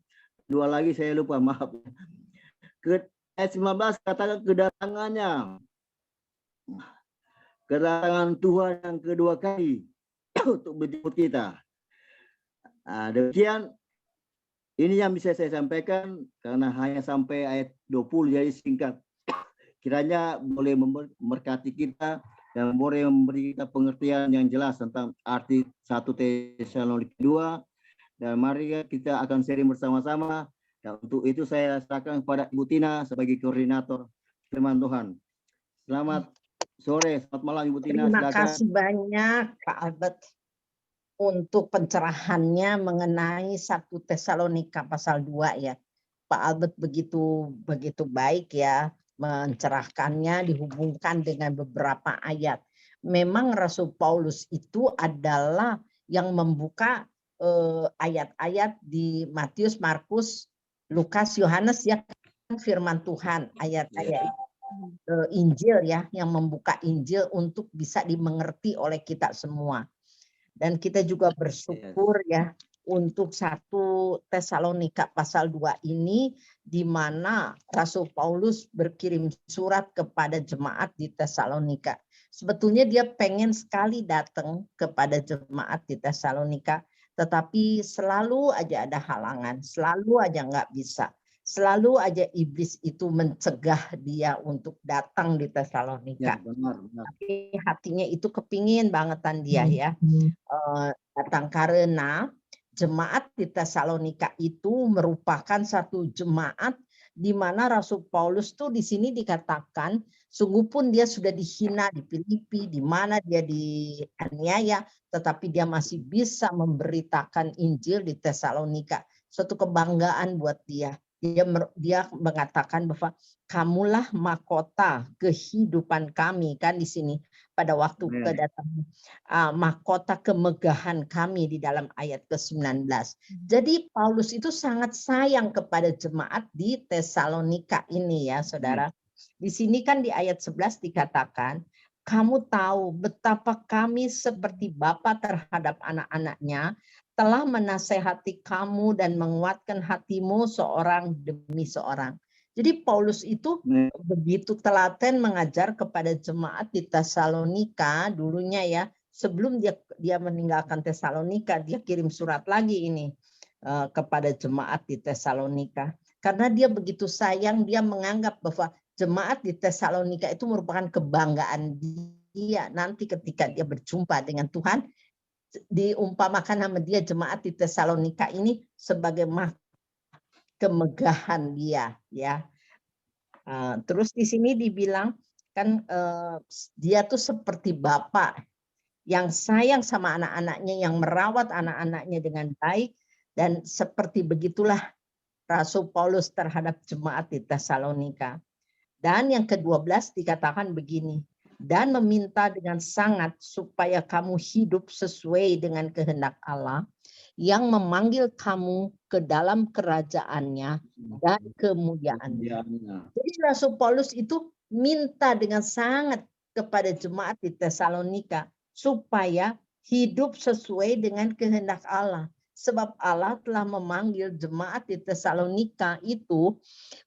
2 lagi saya lupa, maaf. Ayat 19 katakan kedatangannya, kedatangan Tuhan yang kedua kali untuk menjemput kita. Demikian ini yang bisa saya sampaikan karena hanya sampai ayat 20 jadi singkat. Kiranya boleh memberkati kita dan boleh memberi kita pengertian yang jelas tentang arti 1 Tesalonika 2. Dan mari kita akan sharing bersama-sama. Dan untuk itu saya serahkan kepada Ibu Tina sebagai koordinator firman Tuhan. Selamat sore, selamat malam Ibu Tina. Terima kasih banyak Pak Albert untuk pencerahannya mengenai 1 Tesalonika pasal 2 ya. Pak Albert begitu baik ya mencerahkannya, dihubungkan dengan beberapa ayat. Memang Rasul Paulus itu adalah yang membuka ayat-ayat di Matius, Markus, Lukas, Yohanes ya, firman Tuhan, ayat-ayat Injil ya, yang membuka Injil untuk bisa dimengerti oleh kita semua. Dan kita juga bersyukur ya untuk 1 Tesalonika pasal 2 ini, di mana Rasul Paulus berkirim surat kepada jemaat di Tesalonika. Sebetulnya dia pengen sekali datang kepada jemaat di Tesalonika, tetapi selalu aja ada halangan, selalu aja nggak bisa. Selalu aja iblis itu mencegah dia untuk datang di Tesalonika. Ya, benar. Tapi hatinya itu kepingin bangetan dia ya datang, karena jemaat di Tesalonika itu merupakan satu jemaat di mana Rasul Paulus tuh di sini dikatakan sungguh pun dia sudah dihina di Filipi, di mana dia dianiaya, tetapi dia masih bisa memberitakan Injil di Tesalonika. Suatu kebanggaan buat dia. Dia mengatakan bahwa kamulah mahkota kehidupan kami, kan di sini pada waktu kedatangan mahkota kemegahan kami di dalam ayat ke-19. Jadi Paulus itu sangat sayang kepada jemaat di Tesalonika ini ya saudara. Di sini kan di ayat 11 dikatakan, kamu tahu betapa kami seperti bapa terhadap anak-anaknya, telah menasehati kamu dan menguatkan hatimu seorang demi seorang. Jadi Paulus itu begitu telaten mengajar kepada jemaat di Tesalonika dulunya ya. Sebelum dia meninggalkan Tesalonika, dia kirim surat lagi ini kepada jemaat di Tesalonika. Karena dia begitu sayang, dia menganggap bahwa jemaat di Tesalonika itu merupakan kebanggaan dia nanti ketika dia berjumpa dengan Tuhan, diumpamakan sama dia jemaat di Tesalonika ini sebagai kemegahan dia, ya. Terus di sini dibilang kan dia tuh seperti bapak yang sayang sama anak-anaknya, yang merawat anak-anaknya dengan baik, dan seperti begitulah Rasul Paulus terhadap jemaat di Tesalonika. Dan yang ke-12 dikatakan begini, dan meminta dengan sangat supaya kamu hidup sesuai dengan kehendak Allah yang memanggil kamu ke dalam kerajaannya dan kemuliaannya. Jadi Rasul Paulus itu minta dengan sangat kepada jemaat di Tesalonika supaya hidup sesuai dengan kehendak Allah. Sebab Allah telah memanggil jemaat di Tesalonika itu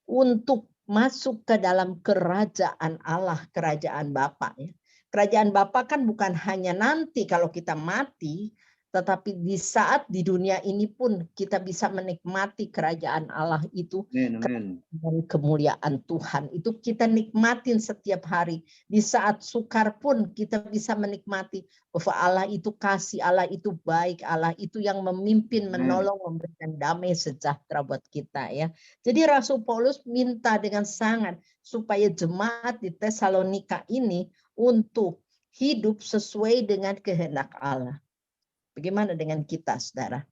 untuk masuk ke dalam kerajaan Allah, kerajaan Bapa. Ya. Kerajaan Bapa kan bukan hanya nanti kalau kita mati, tetapi di saat di dunia ini pun kita bisa menikmati kerajaan Allah itu, dan kemuliaan Tuhan itu kita nikmatin setiap hari. Di saat sukar pun kita bisa menikmati bahwa Allah itu kasih, Allah itu baik, Allah itu yang memimpin, menolong, memberikan damai sejahtera buat kita, ya. Jadi Rasul Paulus minta dengan sangat supaya jemaat di Tesalonika ini untuk hidup sesuai dengan kehendak Allah. Bagaimana dengan kita, saudara?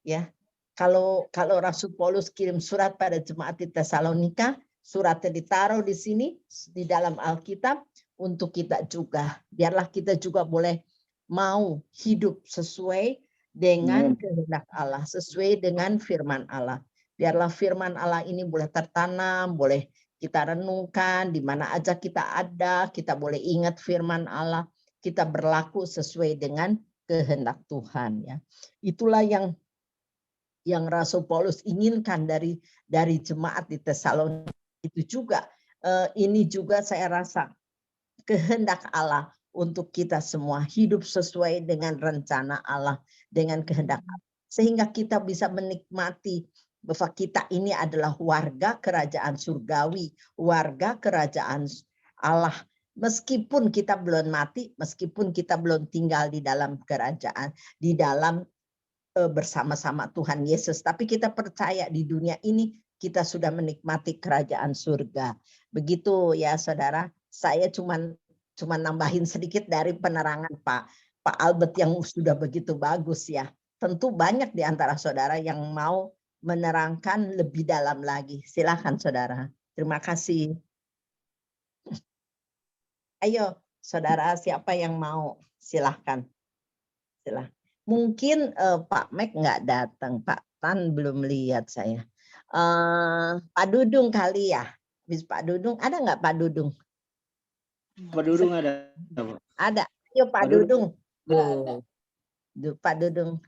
Ya, kalau Rasul Paulus kirim surat pada jemaat di Tesalonika, suratnya ditaruh di sini di dalam Alkitab untuk kita juga. Biarlah kita juga boleh mau hidup sesuai dengan kehendak Allah, sesuai dengan firman Allah. Biarlah firman Allah ini boleh tertanam, boleh kita renungkan di mana aja kita ada, kita boleh ingat firman Allah, kita berlaku sesuai dengan kehendak Tuhan, ya. Itulah yang Rasul Paulus inginkan dari jemaat di Tesalonika itu juga. Ini juga saya rasa kehendak Allah untuk kita semua hidup sesuai dengan rencana Allah, dengan kehendak Allah, sehingga kita bisa menikmati bahwa kita ini adalah warga kerajaan surgawi, warga kerajaan Allah. Meskipun kita belum mati, meskipun kita belum tinggal di dalam kerajaan, di dalam bersama-sama Tuhan Yesus, tapi kita percaya di dunia ini kita sudah menikmati kerajaan surga. Begitu ya, saudara. Saya cuman nambahin sedikit dari penerangan Pak Albert yang sudah begitu bagus, ya. Tentu banyak di antara saudara yang mau menerangkan lebih dalam lagi. Silakan, saudara. Terima kasih. Ayo, saudara, siapa yang mau? Silahkan. Mungkin Pak Mek nggak datang, Pak Tan belum lihat saya. Pak Dudung kali ya. Habis Pak Dudung, ada nggak Pak Dudung? Pak Dudung ada. Ada. Ayo Pak Dudung. Pak Dudung.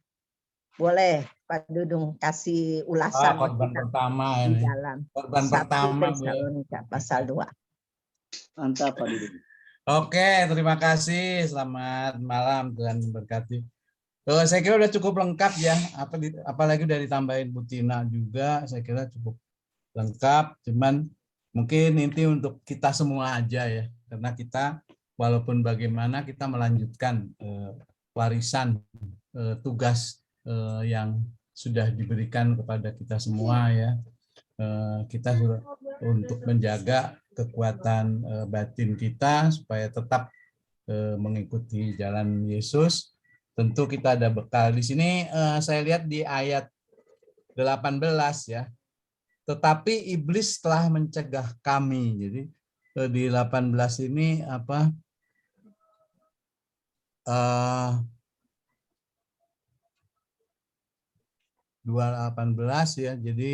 Boleh Pak Dudung kasih ulasan korban pertama di ini. dalam Korban 1 pertama Tesalonika pasal 2. Mantap Pak Dudung. Oke, terima kasih. Selamat malam, Tuhan memberkati. Saya kira udah cukup lengkap ya. Apalagi udah ditambahin Bu Tina juga, saya kira cukup lengkap. Cuman mungkin inti untuk kita semua aja ya, karena kita walaupun bagaimana kita melanjutkan warisan tugas yang sudah diberikan kepada kita semua ya. Kita untuk menjaga kekuatan batin kita supaya tetap mengikuti jalan Yesus. Tentu kita ada bekal. Di sini saya lihat di ayat 18 ya. Tetapi iblis telah mencegah kami. Jadi di 18 ini apa? 2:18 ya. Jadi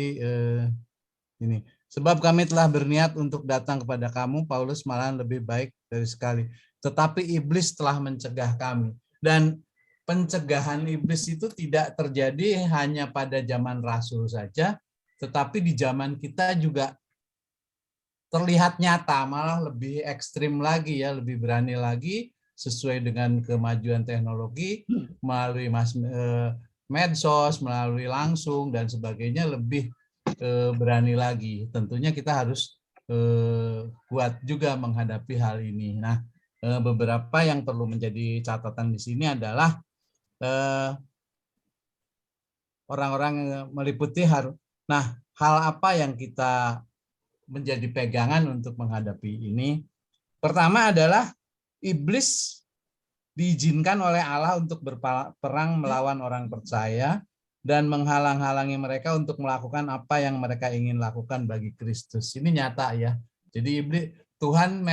ini. Sebab kami telah berniat untuk datang kepada kamu, Paulus, malahan lebih baik dari sekali. Tetapi iblis telah mencegah kami. Dan pencegahan iblis itu tidak terjadi hanya pada zaman Rasul saja, tetapi di zaman kita juga terlihat nyata, malah lebih ekstrim lagi ya, lebih berani lagi sesuai dengan kemajuan teknologi melalui medsos, melalui langsung dan sebagainya lebih berani lagi. Tentunya kita harus kuat juga menghadapi hal ini. Nah, beberapa yang perlu menjadi catatan di sini adalah orang-orang yang meliputi harus. Nah, hal apa yang kita menjadi pegangan untuk menghadapi ini? Pertama adalah iblis diizinkan oleh Allah untuk berperang melawan orang percaya dan menghalang-halangi mereka untuk melakukan apa yang mereka ingin lakukan bagi Kristus. Ini nyata ya. Jadi iblis, Tuhan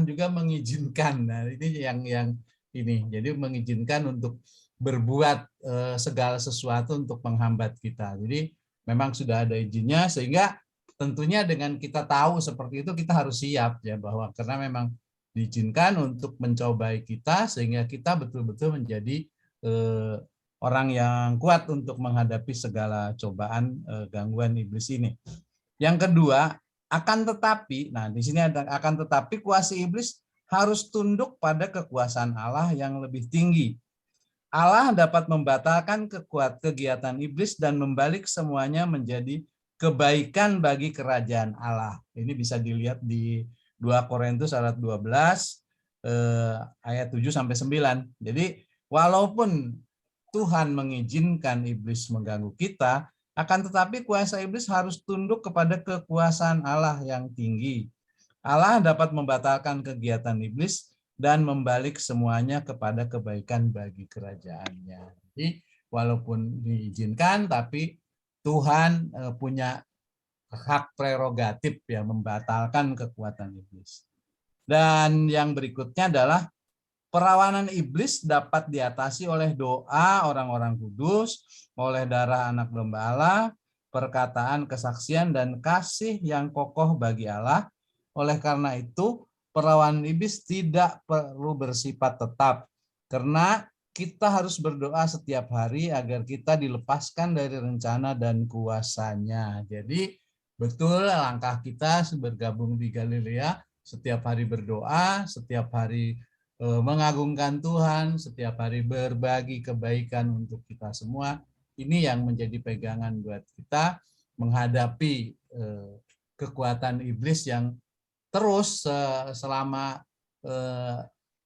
juga mengizinkan. Nah, ini yang ini. Jadi mengizinkan untuk berbuat segala sesuatu untuk menghambat kita. Jadi memang sudah ada izinnya, sehingga tentunya dengan kita tahu seperti itu kita harus siap ya, bahwa karena memang diizinkan untuk mencobai kita sehingga kita betul-betul menjadi orang yang kuat untuk menghadapi segala cobaan gangguan iblis ini. Yang kedua, akan tetapi, nah di sini ada akan tetapi kuasa iblis harus tunduk pada kekuasaan Allah yang lebih tinggi. Allah dapat membatalkan kegiatan iblis dan membalik semuanya menjadi kebaikan bagi kerajaan Allah. Ini bisa dilihat di 2 Korintus ayat 12 ayat 7 sampai 9. Jadi walaupun Tuhan mengizinkan iblis mengganggu kita, akan tetapi kuasa iblis harus tunduk kepada kekuasaan Allah yang tinggi. Allah dapat membatalkan kegiatan iblis dan membalik semuanya kepada kebaikan bagi kerajaannya. Jadi walaupun diizinkan, tapi Tuhan punya hak prerogatif ya membatalkan kekuatan iblis. Dan yang berikutnya adalah perawanan iblis dapat diatasi oleh doa orang-orang kudus, oleh darah anak domba Allah, perkataan kesaksian dan kasih yang kokoh bagi Allah. Oleh karena itu, perlawanan iblis tidak perlu bersifat tetap, karena kita harus berdoa setiap hari agar kita dilepaskan dari rencana dan kuasanya. Jadi betul langkah kita bergabung di Galilea, setiap hari berdoa, setiap hari mengagungkan Tuhan, setiap hari berbagi kebaikan untuk kita semua. Ini yang menjadi pegangan buat kita menghadapi kekuatan iblis yang terus selama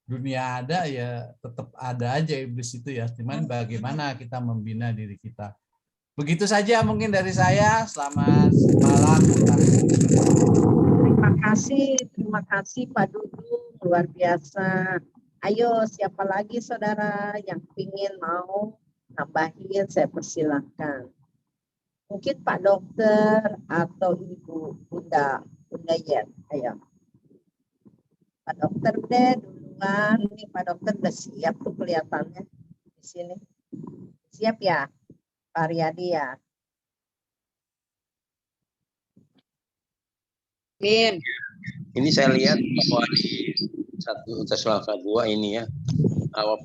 dunia ada ya tetap ada aja iblis itu ya. Cuman bagaimana kita membina diri kita. Begitu saja mungkin dari saya. Selamat malam. Terima kasih Pak Dudung, luar biasa. Ayo siapa lagi saudara yang ingin mau nambahin, saya persilahkan. Mungkin Pak Dokter atau Ibu Bunda Yen, ayo. Pak Dokter deh duluan, ini Pak Dokter udah siap tuh kelihatannya di sini. Siap ya, Pak Riyadi ya. Ini saya lihat bahwa di 1 Tesalonika 2 ini ya,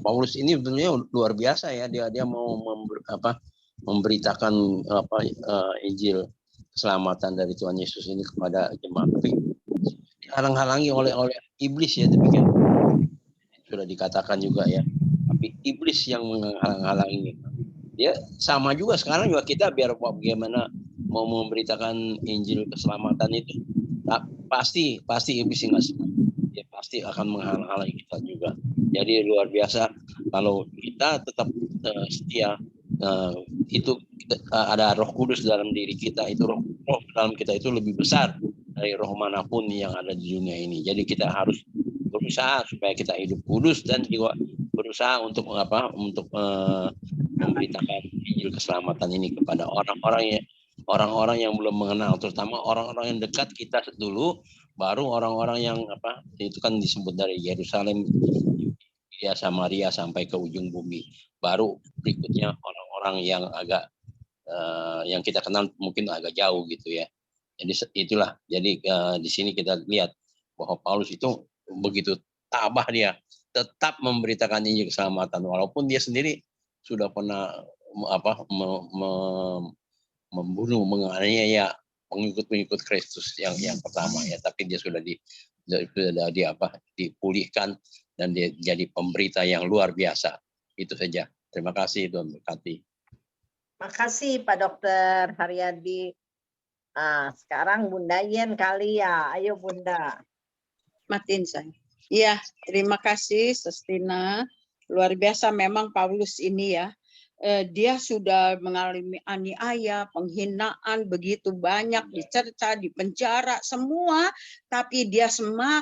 Paulus ini sebenarnya luar biasa ya, dia mau memberitakan Injil keselamatan dari Tuhan Yesus ini kepada jemaat, tapi dihalang-halangi oleh iblis ya, demikian sudah dikatakan juga ya, tapi iblis yang menghalang-halangi. Dia sama juga sekarang juga kita biar bagaimana mau memberitakan Injil keselamatan itu. Nah, pasti iblis nggak senang. Dia pasti akan menghalang-halangi kita juga. Jadi luar biasa kalau kita tetap setia. Itu ada Roh Kudus dalam diri kita. Itu roh dalam kita itu lebih besar dari roh manapun yang ada di dunia ini. Jadi kita harus berusaha supaya kita hidup kudus dan juga berusaha untuk memberitakan Injil keselamatan ini kepada orang-orang yang belum mengenal, terutama orang-orang yang dekat kita dulu, baru orang-orang yang itu kan disebut dari Yerusalem, ya Samaria sampai ke ujung bumi. Baru berikutnya orang-orang yang agak yang kita kenal mungkin agak jauh gitu ya. Jadi itulah. Jadi di sini kita lihat bahwa Paulus itu begitu tabah dia tetap memberitakan Injil keselamatan walaupun dia sendiri sudah pernah membunuh, menganiaya pengikut Kristus yang pertama ya, tapi dia sudah dipulihkan dan dia jadi pemberita yang luar biasa. Itu saja. Terima kasih Tuhan berkati. Makasih Pak Dokter Haryadi. Sekarang Bunda Yen kali ya. Ayo Bunda. Matiin saya. Iya, terima kasih Sestina. Luar biasa memang Paulus ini ya. Dia sudah mengalami aniaya, penghinaan, begitu banyak, dicerca, dipenjara, semua. Tapi dia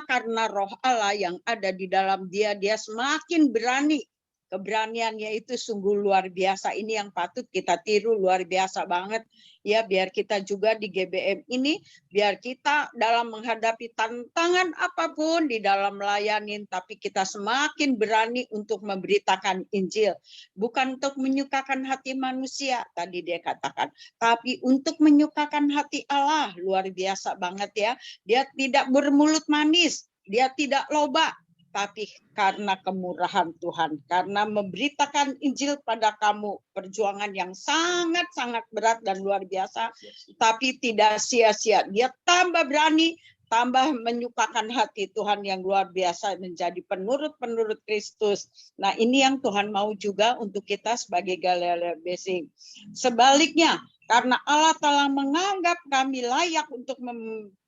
karena roh Allah yang ada di dalam dia semakin berani. Keberaniannya itu sungguh luar biasa. Ini yang patut kita tiru, luar biasa banget. Ya, biar kita juga di GBM ini, biar kita dalam menghadapi tantangan apapun di dalam melayanin, tapi kita semakin berani untuk memberitakan Injil. Bukan untuk menyukakan hati manusia, tadi dia katakan, tapi untuk menyukakan hati Allah. Luar biasa banget ya. Dia tidak bermulut manis, dia tidak loba, tapi karena kemurahan Tuhan, karena memberitakan Injil pada kamu, perjuangan yang sangat-sangat berat dan luar biasa, tapi tidak sia-sia. Dia tambah berani, tambah menyukakan hati Tuhan yang luar biasa, menjadi penurut-penurut Kristus. Nah, ini yang Tuhan mau juga untuk kita sebagai Galilea Blessing. Sebaliknya, karena Allah telah menganggap kami layak untuk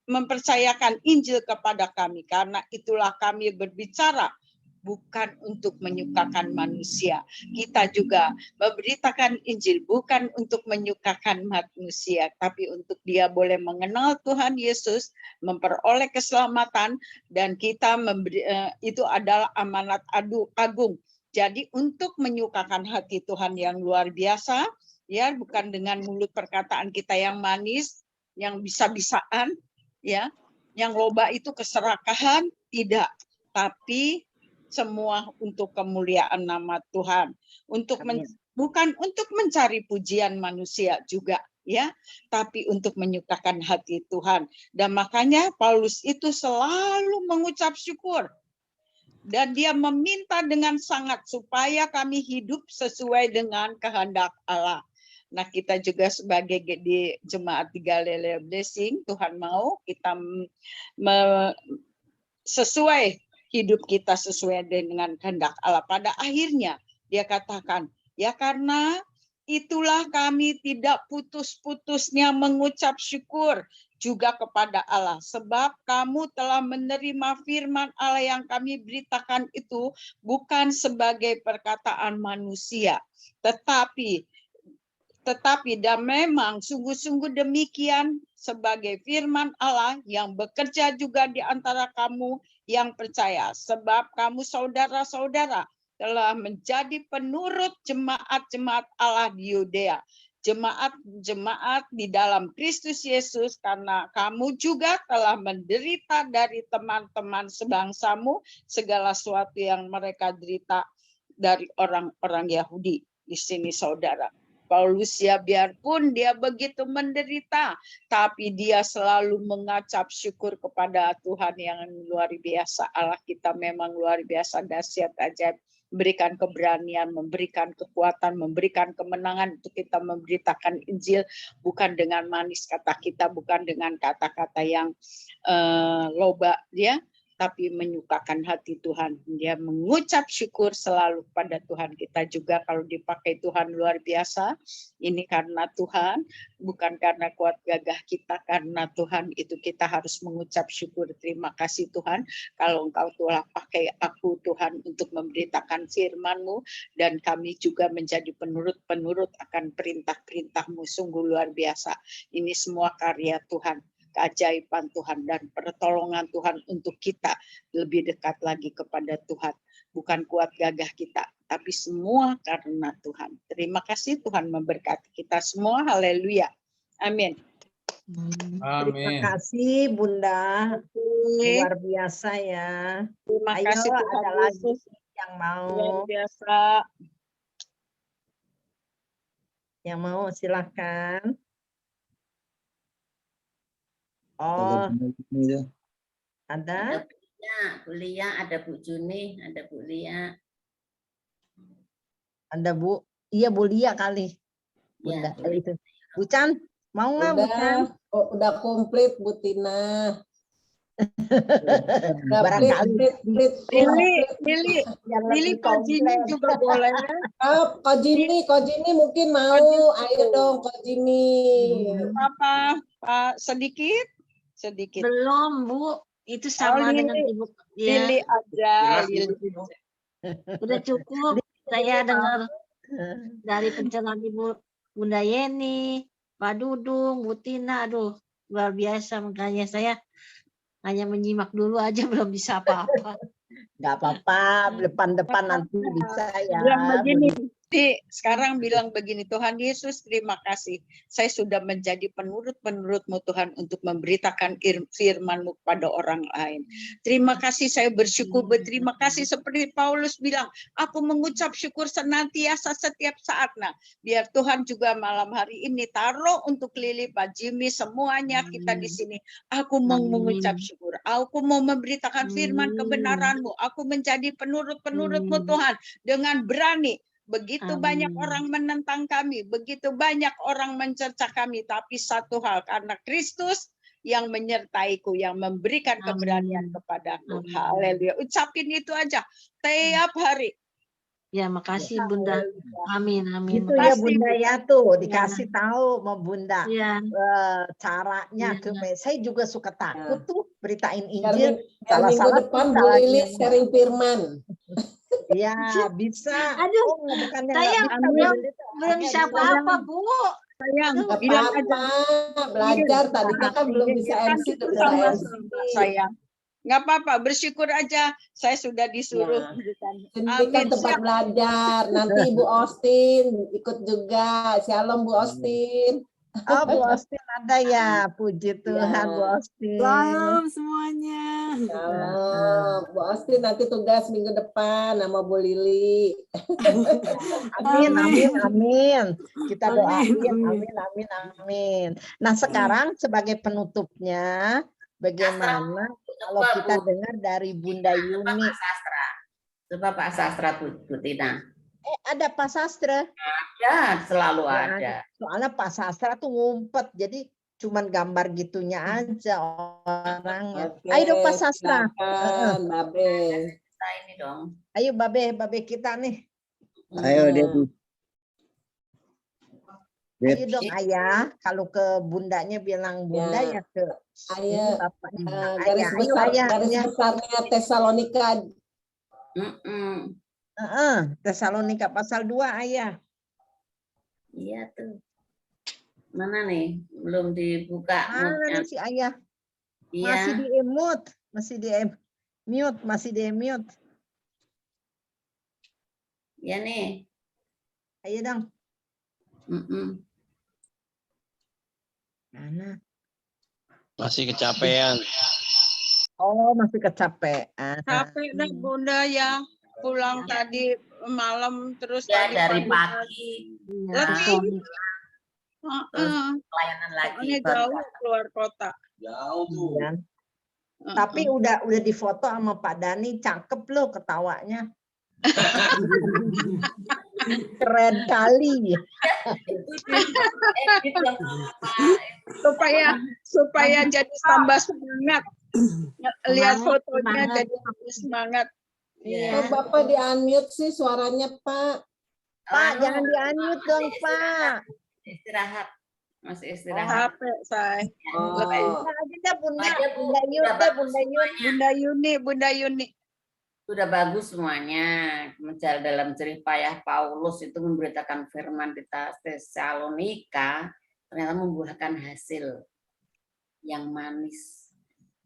mempercayakan Injil kepada kami, karena itulah kami berbicara, bukan untuk menyukakan manusia. Kita juga memberitakan Injil bukan untuk menyukakan manusia, tapi untuk dia boleh mengenal Tuhan Yesus, memperoleh keselamatan, dan kita itu adalah amanat agung. Jadi untuk menyukakan hati Tuhan yang luar biasa, ya, bukan dengan mulut perkataan kita yang manis, yang bisa-bisaan, ya, yang loba itu keserakahan, tidak, tapi semua untuk kemuliaan nama Tuhan, untuk bukan untuk mencari pujian manusia juga, ya, tapi untuk menyukakan hati Tuhan. Dan makanya Paulus itu selalu mengucap syukur, dan dia meminta dengan sangat supaya kami hidup sesuai dengan kehendak Allah. Nah, kita juga sebagai di jemaat di Galilea Blessing, Tuhan mau kita sesuai hidup kita sesuai dengan kehendak Allah. Pada akhirnya dia katakan, ya karena itulah kami tidak putus-putusnya mengucap syukur juga kepada Allah. Sebab kamu telah menerima firman Allah yang kami beritakan itu bukan sebagai perkataan manusia, tetapi dan memang sungguh-sungguh demikian sebagai firman Allah yang bekerja juga di antara kamu yang percaya. Sebab kamu saudara-saudara telah menjadi penurut jemaat-jemaat Allah di Yudea. Jemaat-jemaat di dalam Kristus Yesus, karena kamu juga telah menderita dari teman-teman sebangsamu segala sesuatu yang mereka derita dari orang-orang Yahudi. Di sini saudara, Paulus ya biarpun dia begitu menderita, tapi dia selalu mengucap syukur kepada Tuhan yang luar biasa. Allah kita memang luar biasa, dahsyat, ajaib, memberikan keberanian, memberikan kekuatan, memberikan kemenangan untuk kita memberitakan Injil, bukan dengan manis kata kita, bukan dengan kata-kata yang loba dia, tapi menyukakan hati Tuhan. Dia mengucap syukur selalu pada Tuhan. Kita juga kalau dipakai Tuhan luar biasa, ini karena Tuhan, bukan karena kuat gagah kita, karena Tuhan itu kita harus mengucap syukur. Terima kasih Tuhan, kalau Engkau telah pakai aku Tuhan untuk memberitakan firman-Mu, dan kami juga menjadi penurut-penurut akan perintah-perintah-Mu. Sungguh luar biasa. Ini semua karya Tuhan, keajaiban Tuhan dan pertolongan Tuhan untuk kita lebih dekat lagi kepada Tuhan. Bukan kuat gagah kita, tapi semua karena Tuhan. Terima kasih, Tuhan memberkati kita semua. Haleluya. Amin. Terima kasih Bunda. Luar biasa ya. Terima kasih Tuhan. Ada lagi yang mau. Luar biasa. Yang mau silakan. Oh, ada? Bu Lia, ada Bu Juni, ada Bu Lia. Ada Bu, iya Bu Lia kali. Bunda, Ya, itu. Bu Chan, mau nggak Bu Chan? Udah komplit Bu Tina. Barangkali. Lili Kak Jini juga boleh. Kak Jini mungkin mau. Ayo dong Kak Jini. Apa? Sedikit? Belum Bu. Itu sama dengan Lili. Ibu. Ya, Lili aja. Lili. udah cukup. Saya dengar dari pencerahan Ibu Bunda Yeni, Pak Dudung, Bu Tina, aduh luar biasa. Makanya saya hanya menyimak dulu aja, belum bisa apa-apa. Nggak apa-apa, depan-depan nanti bisa ya. Bilang begini, sekarang bilang begini, Tuhan Yesus terima kasih. Saya sudah menjadi penurut-penurut-Mu Tuhan untuk memberitakan firman-Mu kepada orang lain. Terima kasih, saya bersyukur, berterima kasih seperti Paulus bilang, aku mengucap syukur senantiasa setiap saat. Nah, biar Tuhan juga malam hari ini taruh untuk Lili, Pak Jimmy, semuanya kita di sini. Aku mau mengucap syukur, aku mau memberitakan firman kebenaran-Mu. Aku menjadi penurut-penurut-Mu Tuhan dengan berani. Begitu banyak orang menentang kami, begitu banyak orang mencerca kami, tapi satu hal, karena Kristus yang menyertaiku, yang memberikan keberanian kepadaku. Haleluya. Ucapin itu aja tiap hari. Ya, makasih Bunda. Amin, amin. Itu ya Bunda ya tuh, dikasih tahu sama Bunda Ya. caranya. Saya juga suka takut tuh beritain Biar Injil. minggu depan Bu Lili sharing firman. Ya bisa. Aduh, bukannya saya belum bisa apa-apa, Bu. Sayang, Nggak bilang apa-apa, belajar. Tadinya kan belum bisa MC, udah bisa MC. sayang. Nggak apa-apa, bersyukur aja. Saya sudah disuruh. Ini kan tempat belajar. Nanti Ibu Austin ikut juga. Shalom Bu Austin. Oh, Bu Austin ada ya. Puji Tuhan, Bu Austin. Salam semuanya. Shalom. Bu Austin nanti tugas minggu depan sama Bu Lili. Amin, amin, amin. Kita doain, amin, amin, amin. Nah, sekarang sebagai penutupnya, bagaimana kalau kita dengar dari Bunda Yuni? Coba Pak Sastra, Bu Tina. Ada Pak Sastra. Ada, selalu ada. Soalnya Pak Sastra tuh ngumpet, jadi cuman gambar gitunya aja orangnya. Oke, Ayo dong Pak Sastra. silakan, Babe. Nah, ini dong. Ayo Babe kita nih. Ayo Debbie. Ayo dong Ayah, kalau ke bundanya bilang Bunda ya ke Ayah, bapaknya. garis besar, garis besarnya Tesalonika. Tesalonika pasal 2 Ayah. Iya tuh. Mana nih? Belum dibuka. Mana si Ayah? Iya. Masih di-mute, masih di-mute. Iya nih. Ayo dong. Mana? Masih kecapean. Oh, masih kecapean. Capek dah Bunda ya. Pulang tadi malam terus Ya, tadi dari pagi. Lebih. Pelayanan lagi. Ini jauh keluar kota. Jauh tuh. Iya. Tapi udah difoto sama Pak Dani, cakep loh ketawanya. Keren kali. supaya jadi tambah semangat. Lihat fotonya jadi tambah semangat. Oh, Bapak di-unmute sih suaranya, Pak. Pak, jangan di-unmute dong, Pak. Istirahat. Masih istirahat. Capek, say. Bunda Yuni. Sudah bagus semuanya. Mencari dalam jerih payah Paulus itu memberitakan firman di Tesalonika, ternyata membuahkan hasil yang manis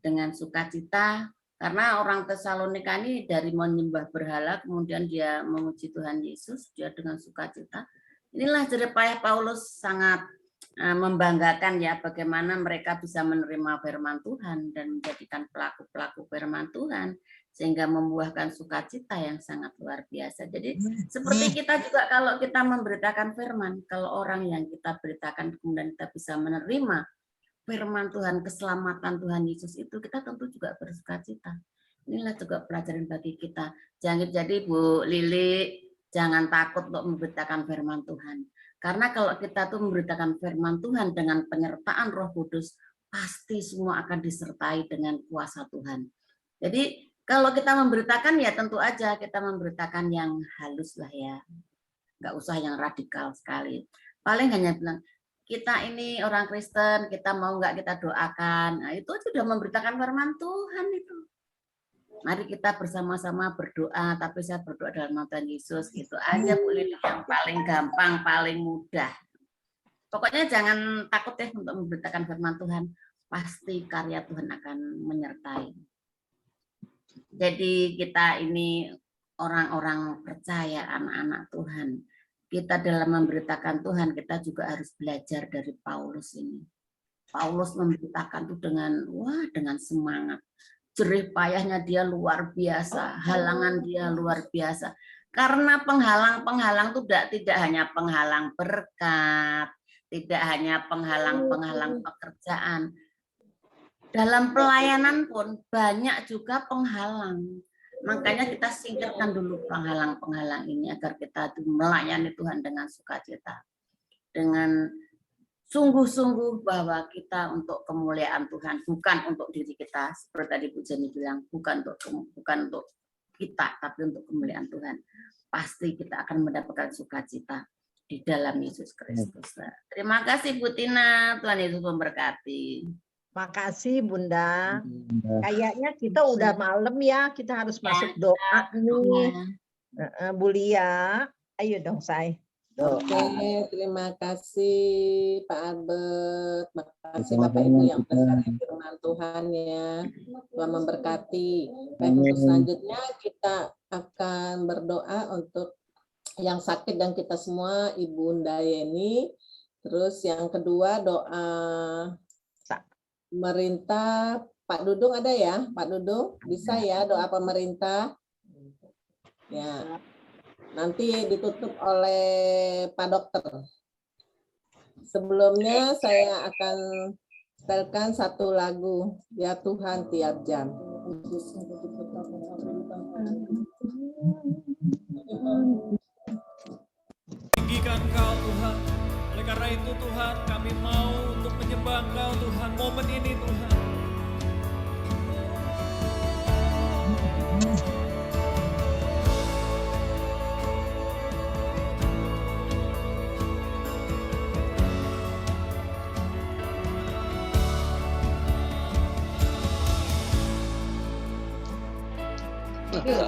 dengan sukacita. Karena orang Tesalonika ini dari menyembah berhala, kemudian dia memuji Tuhan Yesus, dia dengan sukacita. Inilah jerih payah Paulus sangat membanggakan ya, bagaimana mereka bisa menerima firman Tuhan dan menjadikan pelaku-pelaku firman Tuhan, sehingga membuahkan sukacita yang sangat luar biasa. Jadi seperti kita juga kalau kita memberitakan firman, kalau orang yang kita beritakan kemudian kita bisa menerima firman Tuhan, keselamatan Tuhan Yesus itu, kita tentu juga bersukacita. Inilah juga pelajaran bagi kita. Jangan jadi Bu Lili, jangan takut untuk memberitakan firman Tuhan. Karena kalau kita tuh memberitakan firman Tuhan dengan penyertaan Roh Kudus, pasti semua akan disertai dengan kuasa Tuhan. Jadi kalau kita memberitakan ya tentu aja kita memberitakan yang halus lah ya. Nggak usah yang radikal sekali. Paling hanya bilang, kita ini orang Kristen, kita mau nggak kita doakan. Nah, itu sudah memberitakan firman Tuhan itu. Mari kita bersama-sama berdoa, tapi saya berdoa dalam nama Tuhan Yesus. Gitu aja Bu Lili, yang paling gampang, paling mudah. Pokoknya jangan takut ya untuk memberitakan firman Tuhan. Pasti karya Tuhan akan menyertai. Jadi kita ini orang-orang percaya, anak-anak Tuhan. Kita dalam memberitakan Tuhan, kita juga harus belajar dari Paulus ini. Paulus memberitakan itu dengan semangat. Jerih payahnya dia luar biasa, halangan dia luar biasa. Karena penghalang-penghalang itu tidak hanya penghalang berkat, tidak hanya penghalang-penghalang pekerjaan. Dalam pelayanan pun banyak juga penghalang. Makanya kita singkirkan dulu penghalang-penghalang ini agar kita melayani Tuhan dengan sukacita. Dengan sungguh-sungguh bahwa kita untuk kemuliaan Tuhan, bukan untuk diri kita. Seperti tadi Bu Jenny bilang, bukan untuk kita, tapi untuk kemuliaan Tuhan. Pasti kita akan mendapatkan sukacita di dalam Yesus Kristus. Terima kasih Bu Tina, Tuhan Yesus memberkati. Makasih Bunda. Kayaknya kita udah malam ya, kita harus masuk doa nih. Bu Lia, ayo dong Say. Oke, terima kasih Pak Albert. Terima kasih Bapak Ibu yang bersertai firman Tuhan ya. Tuhan memberkati. Baik, untuk selanjutnya kita akan berdoa untuk yang sakit dan kita semua, Ibu Ndayeni. Terus yang kedua doa pemerintah. Pak Dudung ada ya? Pak Dudung bisa ya doa pemerintah? Ya. Nanti ditutup oleh Pak Dokter. Sebelumnya saya akan setelkan satu lagu, Ya Tuhan Tiap Jam. Tinggikan Kau Tuhan. Oleh karena itu Tuhan, kami mau untuk menyembah Kau Tuhan momen ini Tuhan.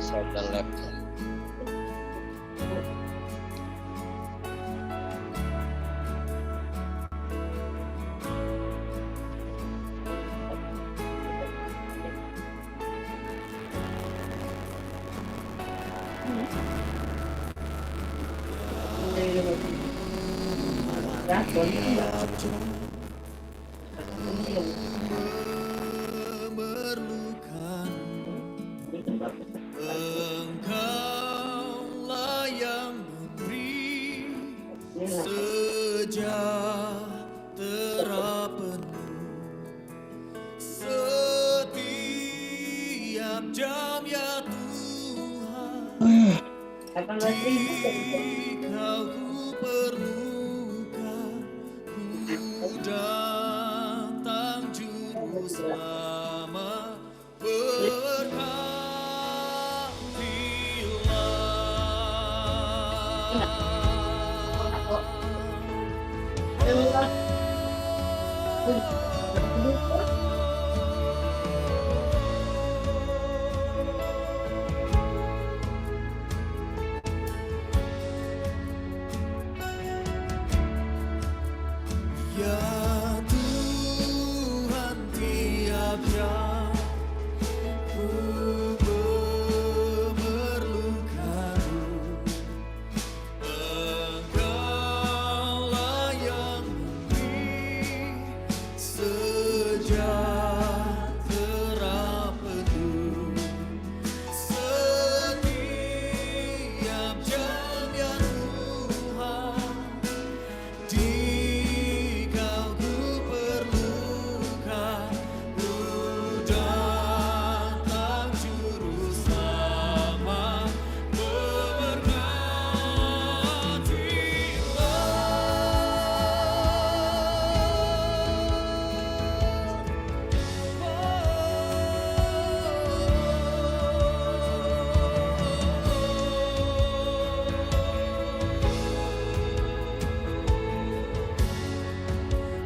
Saya dan laptop. Engkaulah yang memberi sejahtera penuh setiap jam ya Tuhan. Jika ku perlukan, ku datang juru selamat. Ya Tuhan tiap jam ku memerlukan-Mu. Engkaulah yang memberi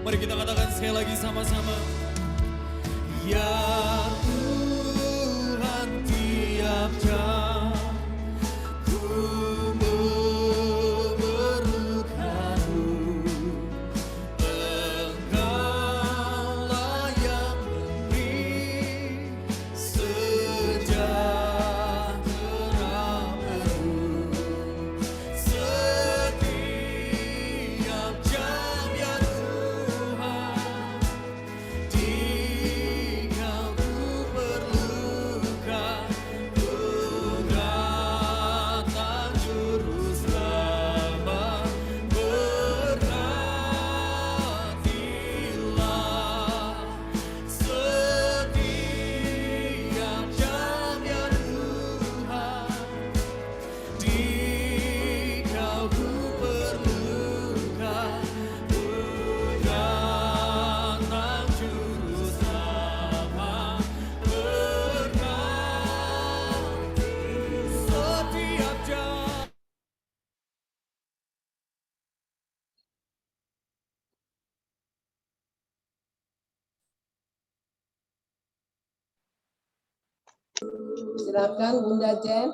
Mari kita katakan sekali lagi sama-sama. Ya Tuhan, tiap jam ku memerlukan-Mu. Engkaulah yang memberi sejahtera penuh. Setiap jam ya Tuhan, Dikau ku perlukan kekuatan juru selamat. Berkatilah setiap jam ya Tuhan, Dikau ku perlukan kekuatan juru selamat. Berkati setiap jam. Silakan Bunda Jen.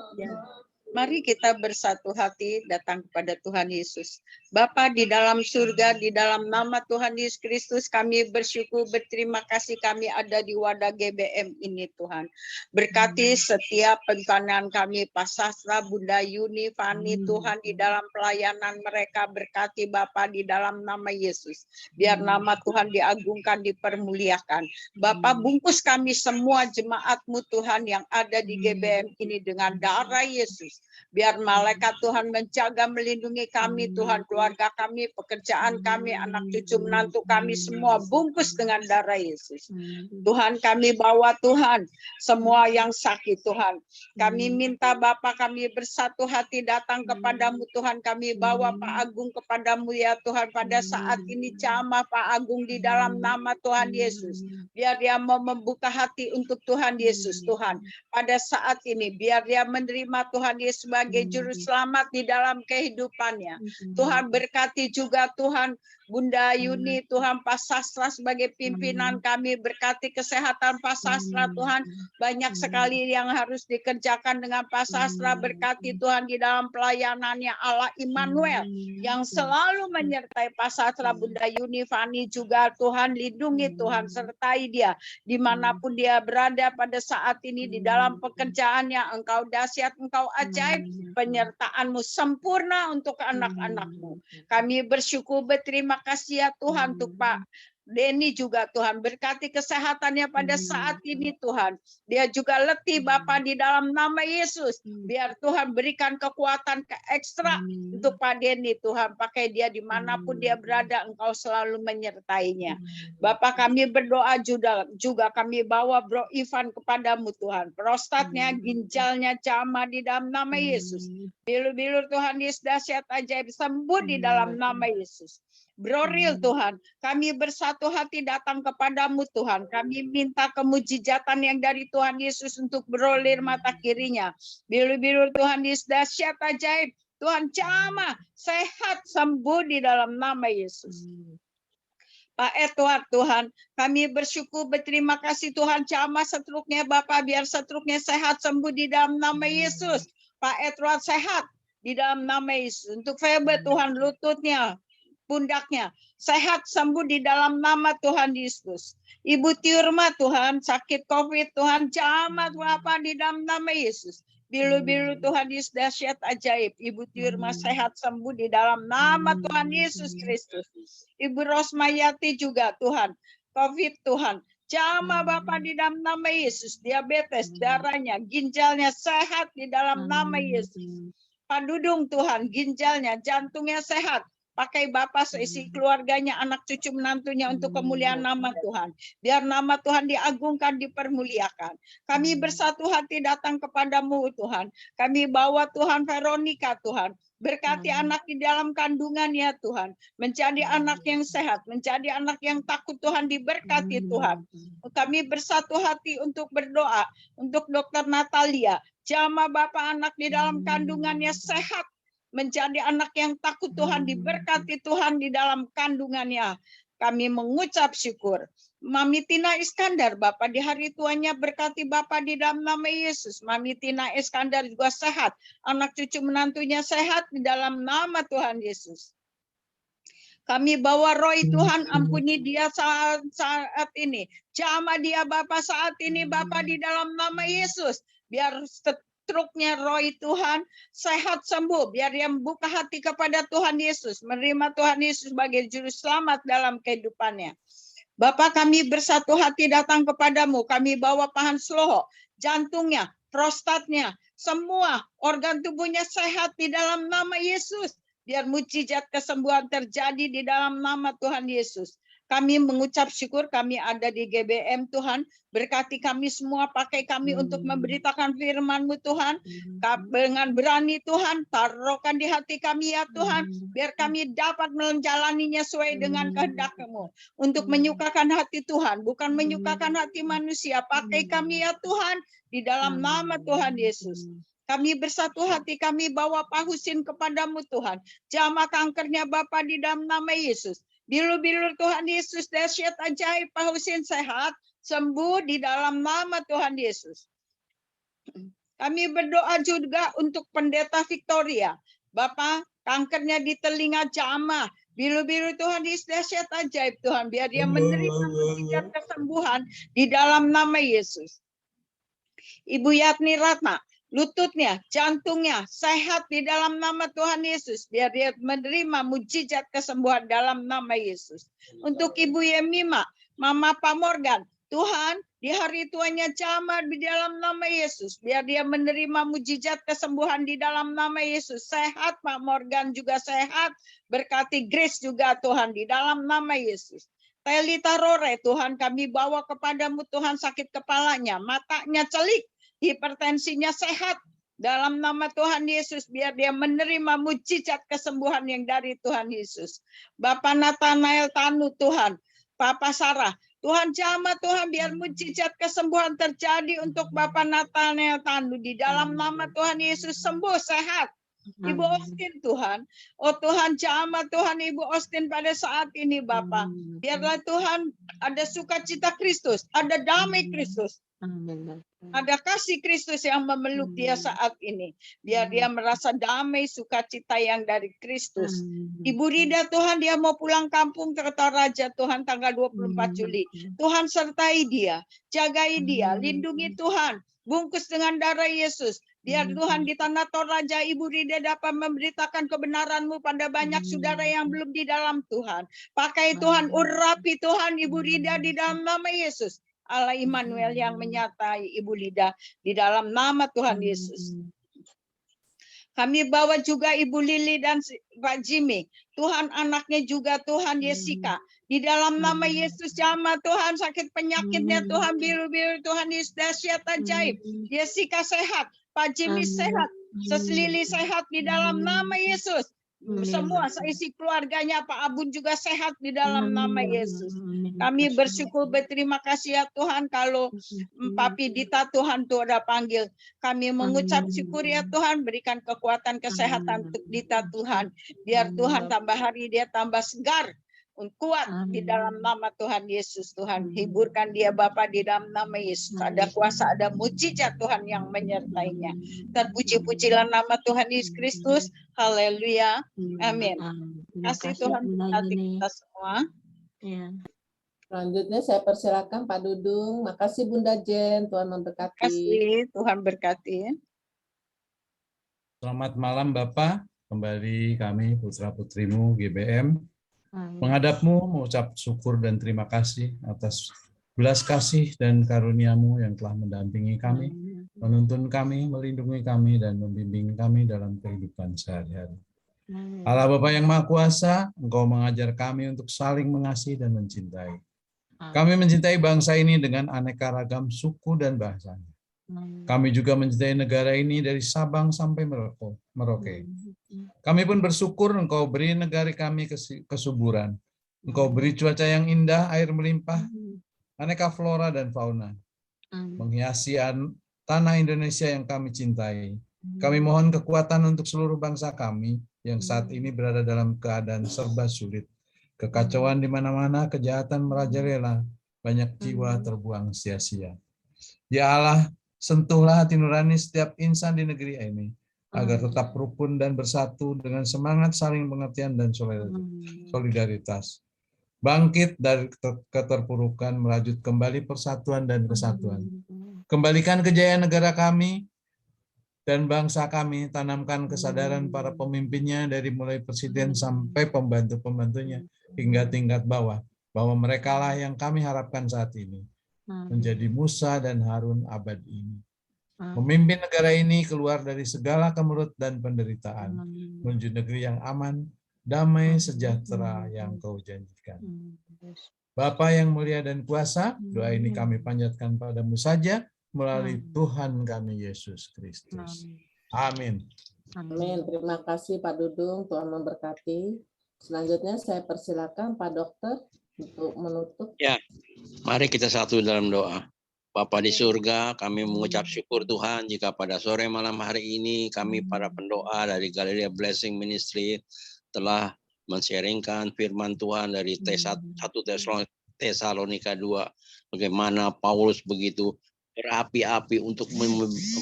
Mari kita bersatu hati datang kepada Tuhan Yesus. Bapa di dalam surga, di dalam nama Tuhan Yesus Kristus, kami bersyukur, berterima kasih kami ada di wadah GBM ini Tuhan. Berkati setiap penekanan kami, Pak Sastra, Bunda Yuni, Fani, Tuhan di dalam pelayanan mereka, berkati Bapa di dalam nama Yesus. Biar nama Tuhan diagungkan, dipermuliakan. Bapa bungkus kami semua jemaat-Mu Tuhan yang ada di GBM ini dengan darah Yesus. Biar malaikat Tuhan menjaga, melindungi kami Tuhan, keluarga kami, pekerjaan kami, anak cucu menantu kami semua bungkus dengan darah Yesus. Tuhan kami bawa Tuhan semua yang sakit Tuhan. Kami minta Bapa kami bersatu hati datang kepadamu Tuhan. Kami bawa Pak Agung kepadamu ya Tuhan pada saat ini, jamah Pak Agung di dalam nama Tuhan Yesus. Biar dia mau membuka hati untuk Tuhan Yesus Tuhan. Pada saat ini biar dia menerima Tuhan Yesus sebagai juru selamat di dalam kehidupannya. Tuhan berkati juga Tuhan Bunda Yuni, Tuhan Pak Sastra sebagai pimpinan kami, berkati kesehatan Pak Sastra Tuhan. Banyak sekali yang harus dikerjakan dengan Pak Sastra, berkati Tuhan di dalam pelayanannya. Allah Immanuel yang selalu menyertai Pak Sastra, Bunda Yuni, Fani juga Tuhan, lindungi Tuhan, sertai dia dimanapun dia berada pada saat ini di dalam pekerjaannya. Engkau dahsyat, Engkau ajaib, penyertaan-Mu sempurna untuk anak-anak-Mu. Kami bersyukur, berterima kasih ya Tuhan untuk Pak Denny juga Tuhan, berkati kesehatannya pada saat ini Tuhan. Dia juga letih Bapa di dalam nama Yesus. Biar Tuhan berikan kekuatan ekstra untuk Pak Denny Tuhan. Pakai dia dimanapun dia berada, Engkau selalu menyertainya. Bapa kami berdoa juga kami bawa Bro Ivan kepadamu Tuhan. Prostatnya, ginjalnya jamah di dalam nama Yesus. Bilur-bilur Tuhan Yesus dahsyat ajaib sembuh di dalam nama Yesus. Broril Tuhan, kami bersatu hati datang kepadamu Tuhan. Kami minta kemujizatan yang dari Tuhan Yesus untuk Broril mata kirinya. Bilur-bilur Tuhan Yesus dahsyat ajaib. Tuhan jamah, sehat, sembuh di dalam nama Yesus. Pak Edward Tuhan, kami bersyukur, berterima kasih Tuhan, jamah setruknya Bapak, biar setruknya sehat, sembuh di dalam nama Yesus. Pak Edward sehat di dalam nama Yesus. Untuk Febe Tuhan, lututnya, pundaknya sehat, sembuh di dalam nama Tuhan Yesus. Ibu Tiurma Tuhan, sakit COVID Tuhan, jamah Bapak di dalam nama Yesus. Bilu-bilu Tuhan Yesus dahsyat ajaib. Ibu Tiurma sehat, sembuh di dalam nama Tuhan Yesus Kristus. Ibu Rosmayati juga Tuhan, COVID Tuhan, jamah Bapak di dalam nama Yesus. Diabetes, darahnya, ginjalnya sehat di dalam nama Yesus. Pak Dudung Tuhan, ginjalnya, jantungnya sehat. Pakai Bapak seisi keluarganya, anak cucu menantunya untuk kemuliaan nama Tuhan. Biar nama Tuhan diagungkan, dipermuliakan. Kami bersatu hati datang kepadamu Tuhan. Kami bawa Tuhan Veronica Tuhan. Berkati anak di dalam kandungan ya Tuhan. Menjadi anak yang sehat, menjadi anak yang takut Tuhan, diberkati Tuhan. Kami bersatu hati untuk berdoa untuk Dokter Natalia. Jamah Bapak anak di dalam kandungannya sehat. Menjadi anak yang takut Tuhan, diberkati Tuhan di dalam kandungannya. kami mengucap syukur. Mami Tina Iskandar, Bapak di hari tuanya berkati Bapak di dalam nama Yesus. Mami Tina Iskandar juga sehat. Anak cucu menantunya sehat di dalam nama Tuhan Yesus. Kami bawa Roy, Tuhan ampuni dia saat ini. Jamah dia Bapak saat ini Bapak di dalam nama Yesus. Biar struknya Roy Tuhan sehat sembuh. Biar dia membuka hati kepada Tuhan Yesus. Menerima Tuhan Yesus sebagai juru selamat dalam kehidupannya. Bapak kami bersatu hati datang kepadamu. Kami bawa Pahan Sloho, jantungnya, prostatnya, semua organ tubuhnya sehat di dalam nama Yesus. Biar mujizat kesembuhan terjadi di dalam nama Tuhan Yesus. Kami mengucap syukur kami ada di GBM Tuhan. Berkati kami semua, pakai kami untuk memberitakan firman-Mu Tuhan. Dengan berani Tuhan, taruhkan di hati kami ya Tuhan. Biar kami dapat menjalaninya sesuai dengan kehendak-Mu. Untuk menyukakan hati Tuhan, bukan menyukakan hati manusia. Pakai kami ya Tuhan, di dalam nama Tuhan Yesus. Kami bersatu hati, kami bawa Pak Husin kepadamu Tuhan. Jamah kankernya Bapa di dalam nama Yesus. Bilu-bilu Tuhan Yesus, dahsyat ajaib Pak Husin sehat, sembuh di dalam nama Tuhan Yesus. Kami berdoa juga untuk Pendeta Victoria. Bapak, kankernya di telinga Jamah. Bilu-bilu Tuhan Yesus, dahsyat ajaib Tuhan. Biar dia menerima mujizat kesembuhan di dalam nama Yesus. Ibu Yatni Ratna, lututnya, jantungnya sehat di dalam nama Tuhan Yesus. Biar dia menerima mujizat kesembuhan dalam nama Yesus. Untuk Ibu Yemima, Mama Pak Morgan, Tuhan di hari tuanya Jamah di dalam nama Yesus. Biar dia menerima mujizat kesembuhan di dalam nama Yesus. Sehat Pak Morgan juga sehat. Berkati Grace juga Tuhan di dalam nama Yesus. Telita Rore, Tuhan kami bawa kepadamu Tuhan sakit kepalanya. Matanya celik. Hipertensinya sehat dalam nama Tuhan Yesus, biar dia menerima mujizat kesembuhan yang dari Tuhan Yesus. Bapak Nathanael Tanu Tuhan, Papa Sarah, Tuhan jamah Tuhan biar mujizat kesembuhan terjadi untuk Bapak Nathanael Tanu di dalam nama Tuhan Yesus, sembuh sehat. Ibu Austin Tuhan, oh Tuhan jamah Tuhan Ibu Austin pada saat ini Bapak, biarlah Tuhan ada sukacita Kristus, ada damai Kristus. Ada kasih Kristus yang memeluk dia saat ini. Biar dia merasa damai sukacita yang dari Kristus. Ibu Rida Tuhan dia mau pulang kampung ke Toraja Tuhan tanggal 24 Juli. Tuhan sertai dia. Jagai dia. Lindungi Tuhan. Bungkus dengan darah Yesus. Biar Tuhan di tanah Toraja Ibu Rida dapat memberitakan kebenaran-Mu pada banyak saudara yang belum di dalam Tuhan. Pakai Tuhan, urapi Tuhan Ibu Rida di dalam nama Yesus. Allah Immanuel yang menyertai Ibu Lida di dalam nama Tuhan Yesus. Kami bawa juga Ibu Lili dan Pak Jimmy. Tuhan anaknya juga Tuhan Jessica. Di dalam nama Yesus jamah Tuhan sakit penyakitnya Tuhan biru-biru Tuhan Yesus dahsyat ajaib. Jessica sehat, Pak Jimmy sehat, Seslili sehat di dalam nama Yesus. Semua seisi keluarganya Pak Abun juga sehat di dalam nama Yesus. Kami bersyukur berterima kasih ya Tuhan kalau Papi Dita Tuhan tuh udah panggil. Kami mengucap syukur ya Tuhan, berikan kekuatan kesehatan untuk Dita Tuhan. Biar Tuhan tambah hari dia tambah segar. Kuat di dalam nama Tuhan Yesus. Tuhan hiburkan dia Bapa di dalam nama Yesus. Ada kuasa, ada mujizat Tuhan yang menyertainya. Terpuji-pujilah nama Tuhan Yesus Kristus. Haleluya. Amin. Kasih Tuhan berkati kita semua. Selanjutnya saya persilakan Pak Dudung. Makasih Bunda Jen. Tuhan memberkati. Kasih Tuhan berkati. Selamat malam Bapak. Kembali kami putra-putrimu GBM. Menghadapmu mengucap syukur dan terima kasih atas belas kasih dan karunia-Mu yang telah mendampingi kami, menuntun kami, melindungi kami, dan membimbing kami dalam kehidupan sehari-hari. Allah Bapa yang Maha Kuasa, Engkau mengajar kami untuk saling mengasihi dan mencintai. Kami mencintai bangsa ini dengan aneka ragam suku dan bahasanya. Kami juga mencintai negara ini dari Sabang sampai Merauke. Kami pun bersyukur Engkau beri negara kami kesuburan. Engkau beri cuaca yang indah, air melimpah, aneka flora dan fauna. Menghiasi tanah Indonesia yang kami cintai. Kami mohon kekuatan untuk seluruh bangsa kami yang saat ini berada dalam keadaan serba sulit. Kekacauan di mana-mana, kejahatan merajalela, banyak jiwa terbuang sia-sia. Ya Allah, sentuhlah hati nurani setiap insan di negeri ini, agar tetap rukun dan bersatu dengan semangat saling pengertian dan solidaritas. Bangkit dari keterpurukan, merajut kembali persatuan dan kesatuan. Kembalikan kejayaan negara kami dan bangsa kami, tanamkan kesadaran para pemimpinnya dari mulai presiden sampai pembantu-pembantunya hingga tingkat bawah, bahwa merekalah yang kami harapkan saat ini, menjadi Musa dan Harun abad ini. Memimpin negara ini keluar dari segala kemelut dan penderitaan, menuju negeri yang aman, damai, sejahtera yang Kau janjikan. Bapa yang mulia dan kuasa, doa ini kami panjatkan padamu saja, melalui Tuhan kami Yesus Kristus. Amin. Amin. Terima kasih Pak Dudung, Tuhan memberkati. Selanjutnya saya persilakan Pak Dokter untuk menutup. Ya, mari kita satu dalam doa. Bapa di surga, kami mengucap syukur Tuhan jika pada sore malam hari ini kami para pendoa dari Galilea Blessing Ministry telah men-sharingkan firman Tuhan dari 1 Tesalonika 2, bagaimana Paulus begitu berapi-api untuk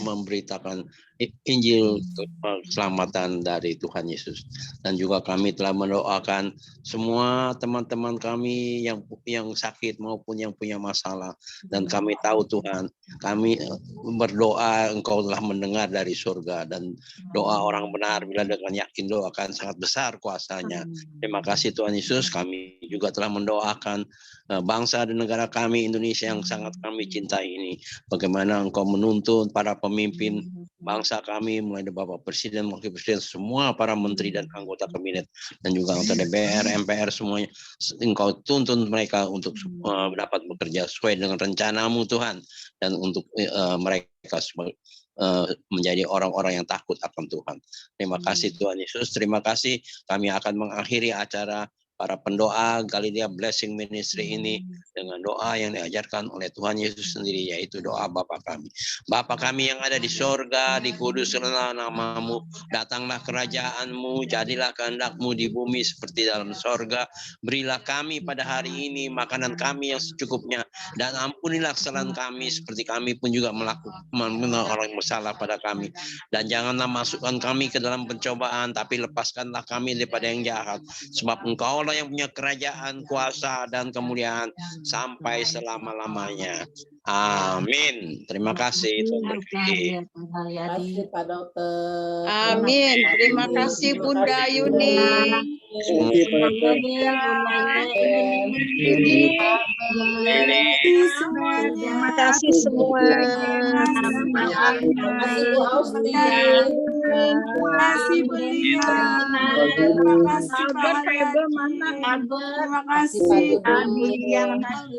memberitakan Injil keselamatan dari Tuhan Yesus. Dan juga kami telah mendoakan semua teman-teman kami yang sakit maupun yang punya masalah. Dan kami tahu Tuhan, kami berdoa Engkau telah mendengar dari surga, dan doa orang benar bila dengan yakin doa akan sangat besar kuasanya. Terima kasih Tuhan Yesus. Kami juga telah mendoakan bangsa dan negara kami Indonesia yang sangat kami cintai ini. Bagaimana Engkau menuntun para pemimpin bangsa kami, mulai dari Bapak Presiden, Wakil Presiden, semua para menteri dan anggota kabinet, dan juga anggota DPR, MPR, semuanya. Engkau tuntun mereka untuk dapat bekerja sesuai dengan rencanamu Tuhan, dan untuk mereka menjadi orang-orang yang takut akan Tuhan. Terima kasih Tuhan Yesus. Terima kasih. Kami akan mengakhiri acara para pendoa Galilea Blessing Ministry ini dengan doa yang diajarkan oleh Tuhan Yesus sendiri, yaitu doa Bapa kami. Bapa kami yang ada di sorga, dikuduskanlah namamu, datanglah kerajaanmu, jadilah kehendakmu di bumi seperti dalam sorga. Berilah kami pada hari ini makanan kami yang secukupnya, dan ampunilah kesalahan kami seperti kami pun juga melakukan orang yang bersalah pada kami. Dan janganlah masukkan kami ke dalam pencobaan, tapi lepaskanlah kami daripada yang jahat, sebab Engkau yang punya kerajaan, kuasa, dan kemuliaan sampai selama-lamanya. Amin. Terima kasih. Terima kasih Pak Dokter. Amin. Terima kasih Bunda Yuni. Terima kasih semua. Terima kasih Bu Austi. Terima kasih Bu Lia. Terima kasih Pak Haryadi. Terima kasih Bu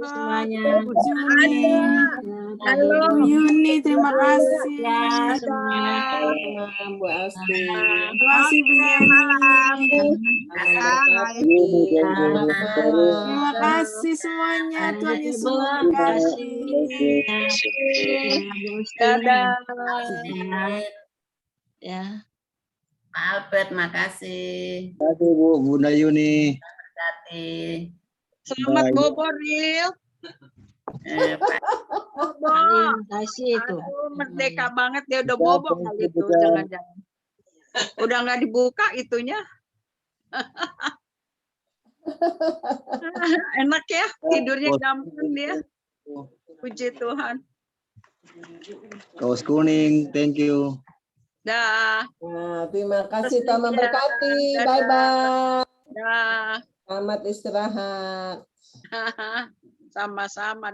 semuanya. Bu Juni. Halo Bu Yuni, terima kasih. Bu Austi. Terima kasih Bu Yuni. Terima kasih semuanya. Tuhan Yesus memberkati. Dadah. Ya. Pak Albert, makasih. Terima kasih Bu Bunda Yuni. Berkati. Selamat bobo, Ril. Terima kasih itu. Aduh, merdeka banget dia udah bobo kali itu, jangan-jangan. Udah nggak dibuka itunya. Enak ya, tidurnya gampang dia. Puji Tuhan. Kaos kuning, thank you. Dah. Nah, terima kasih Tuhan memberkati. Bye-bye. Dah. Selamat istirahat. Sama-sama.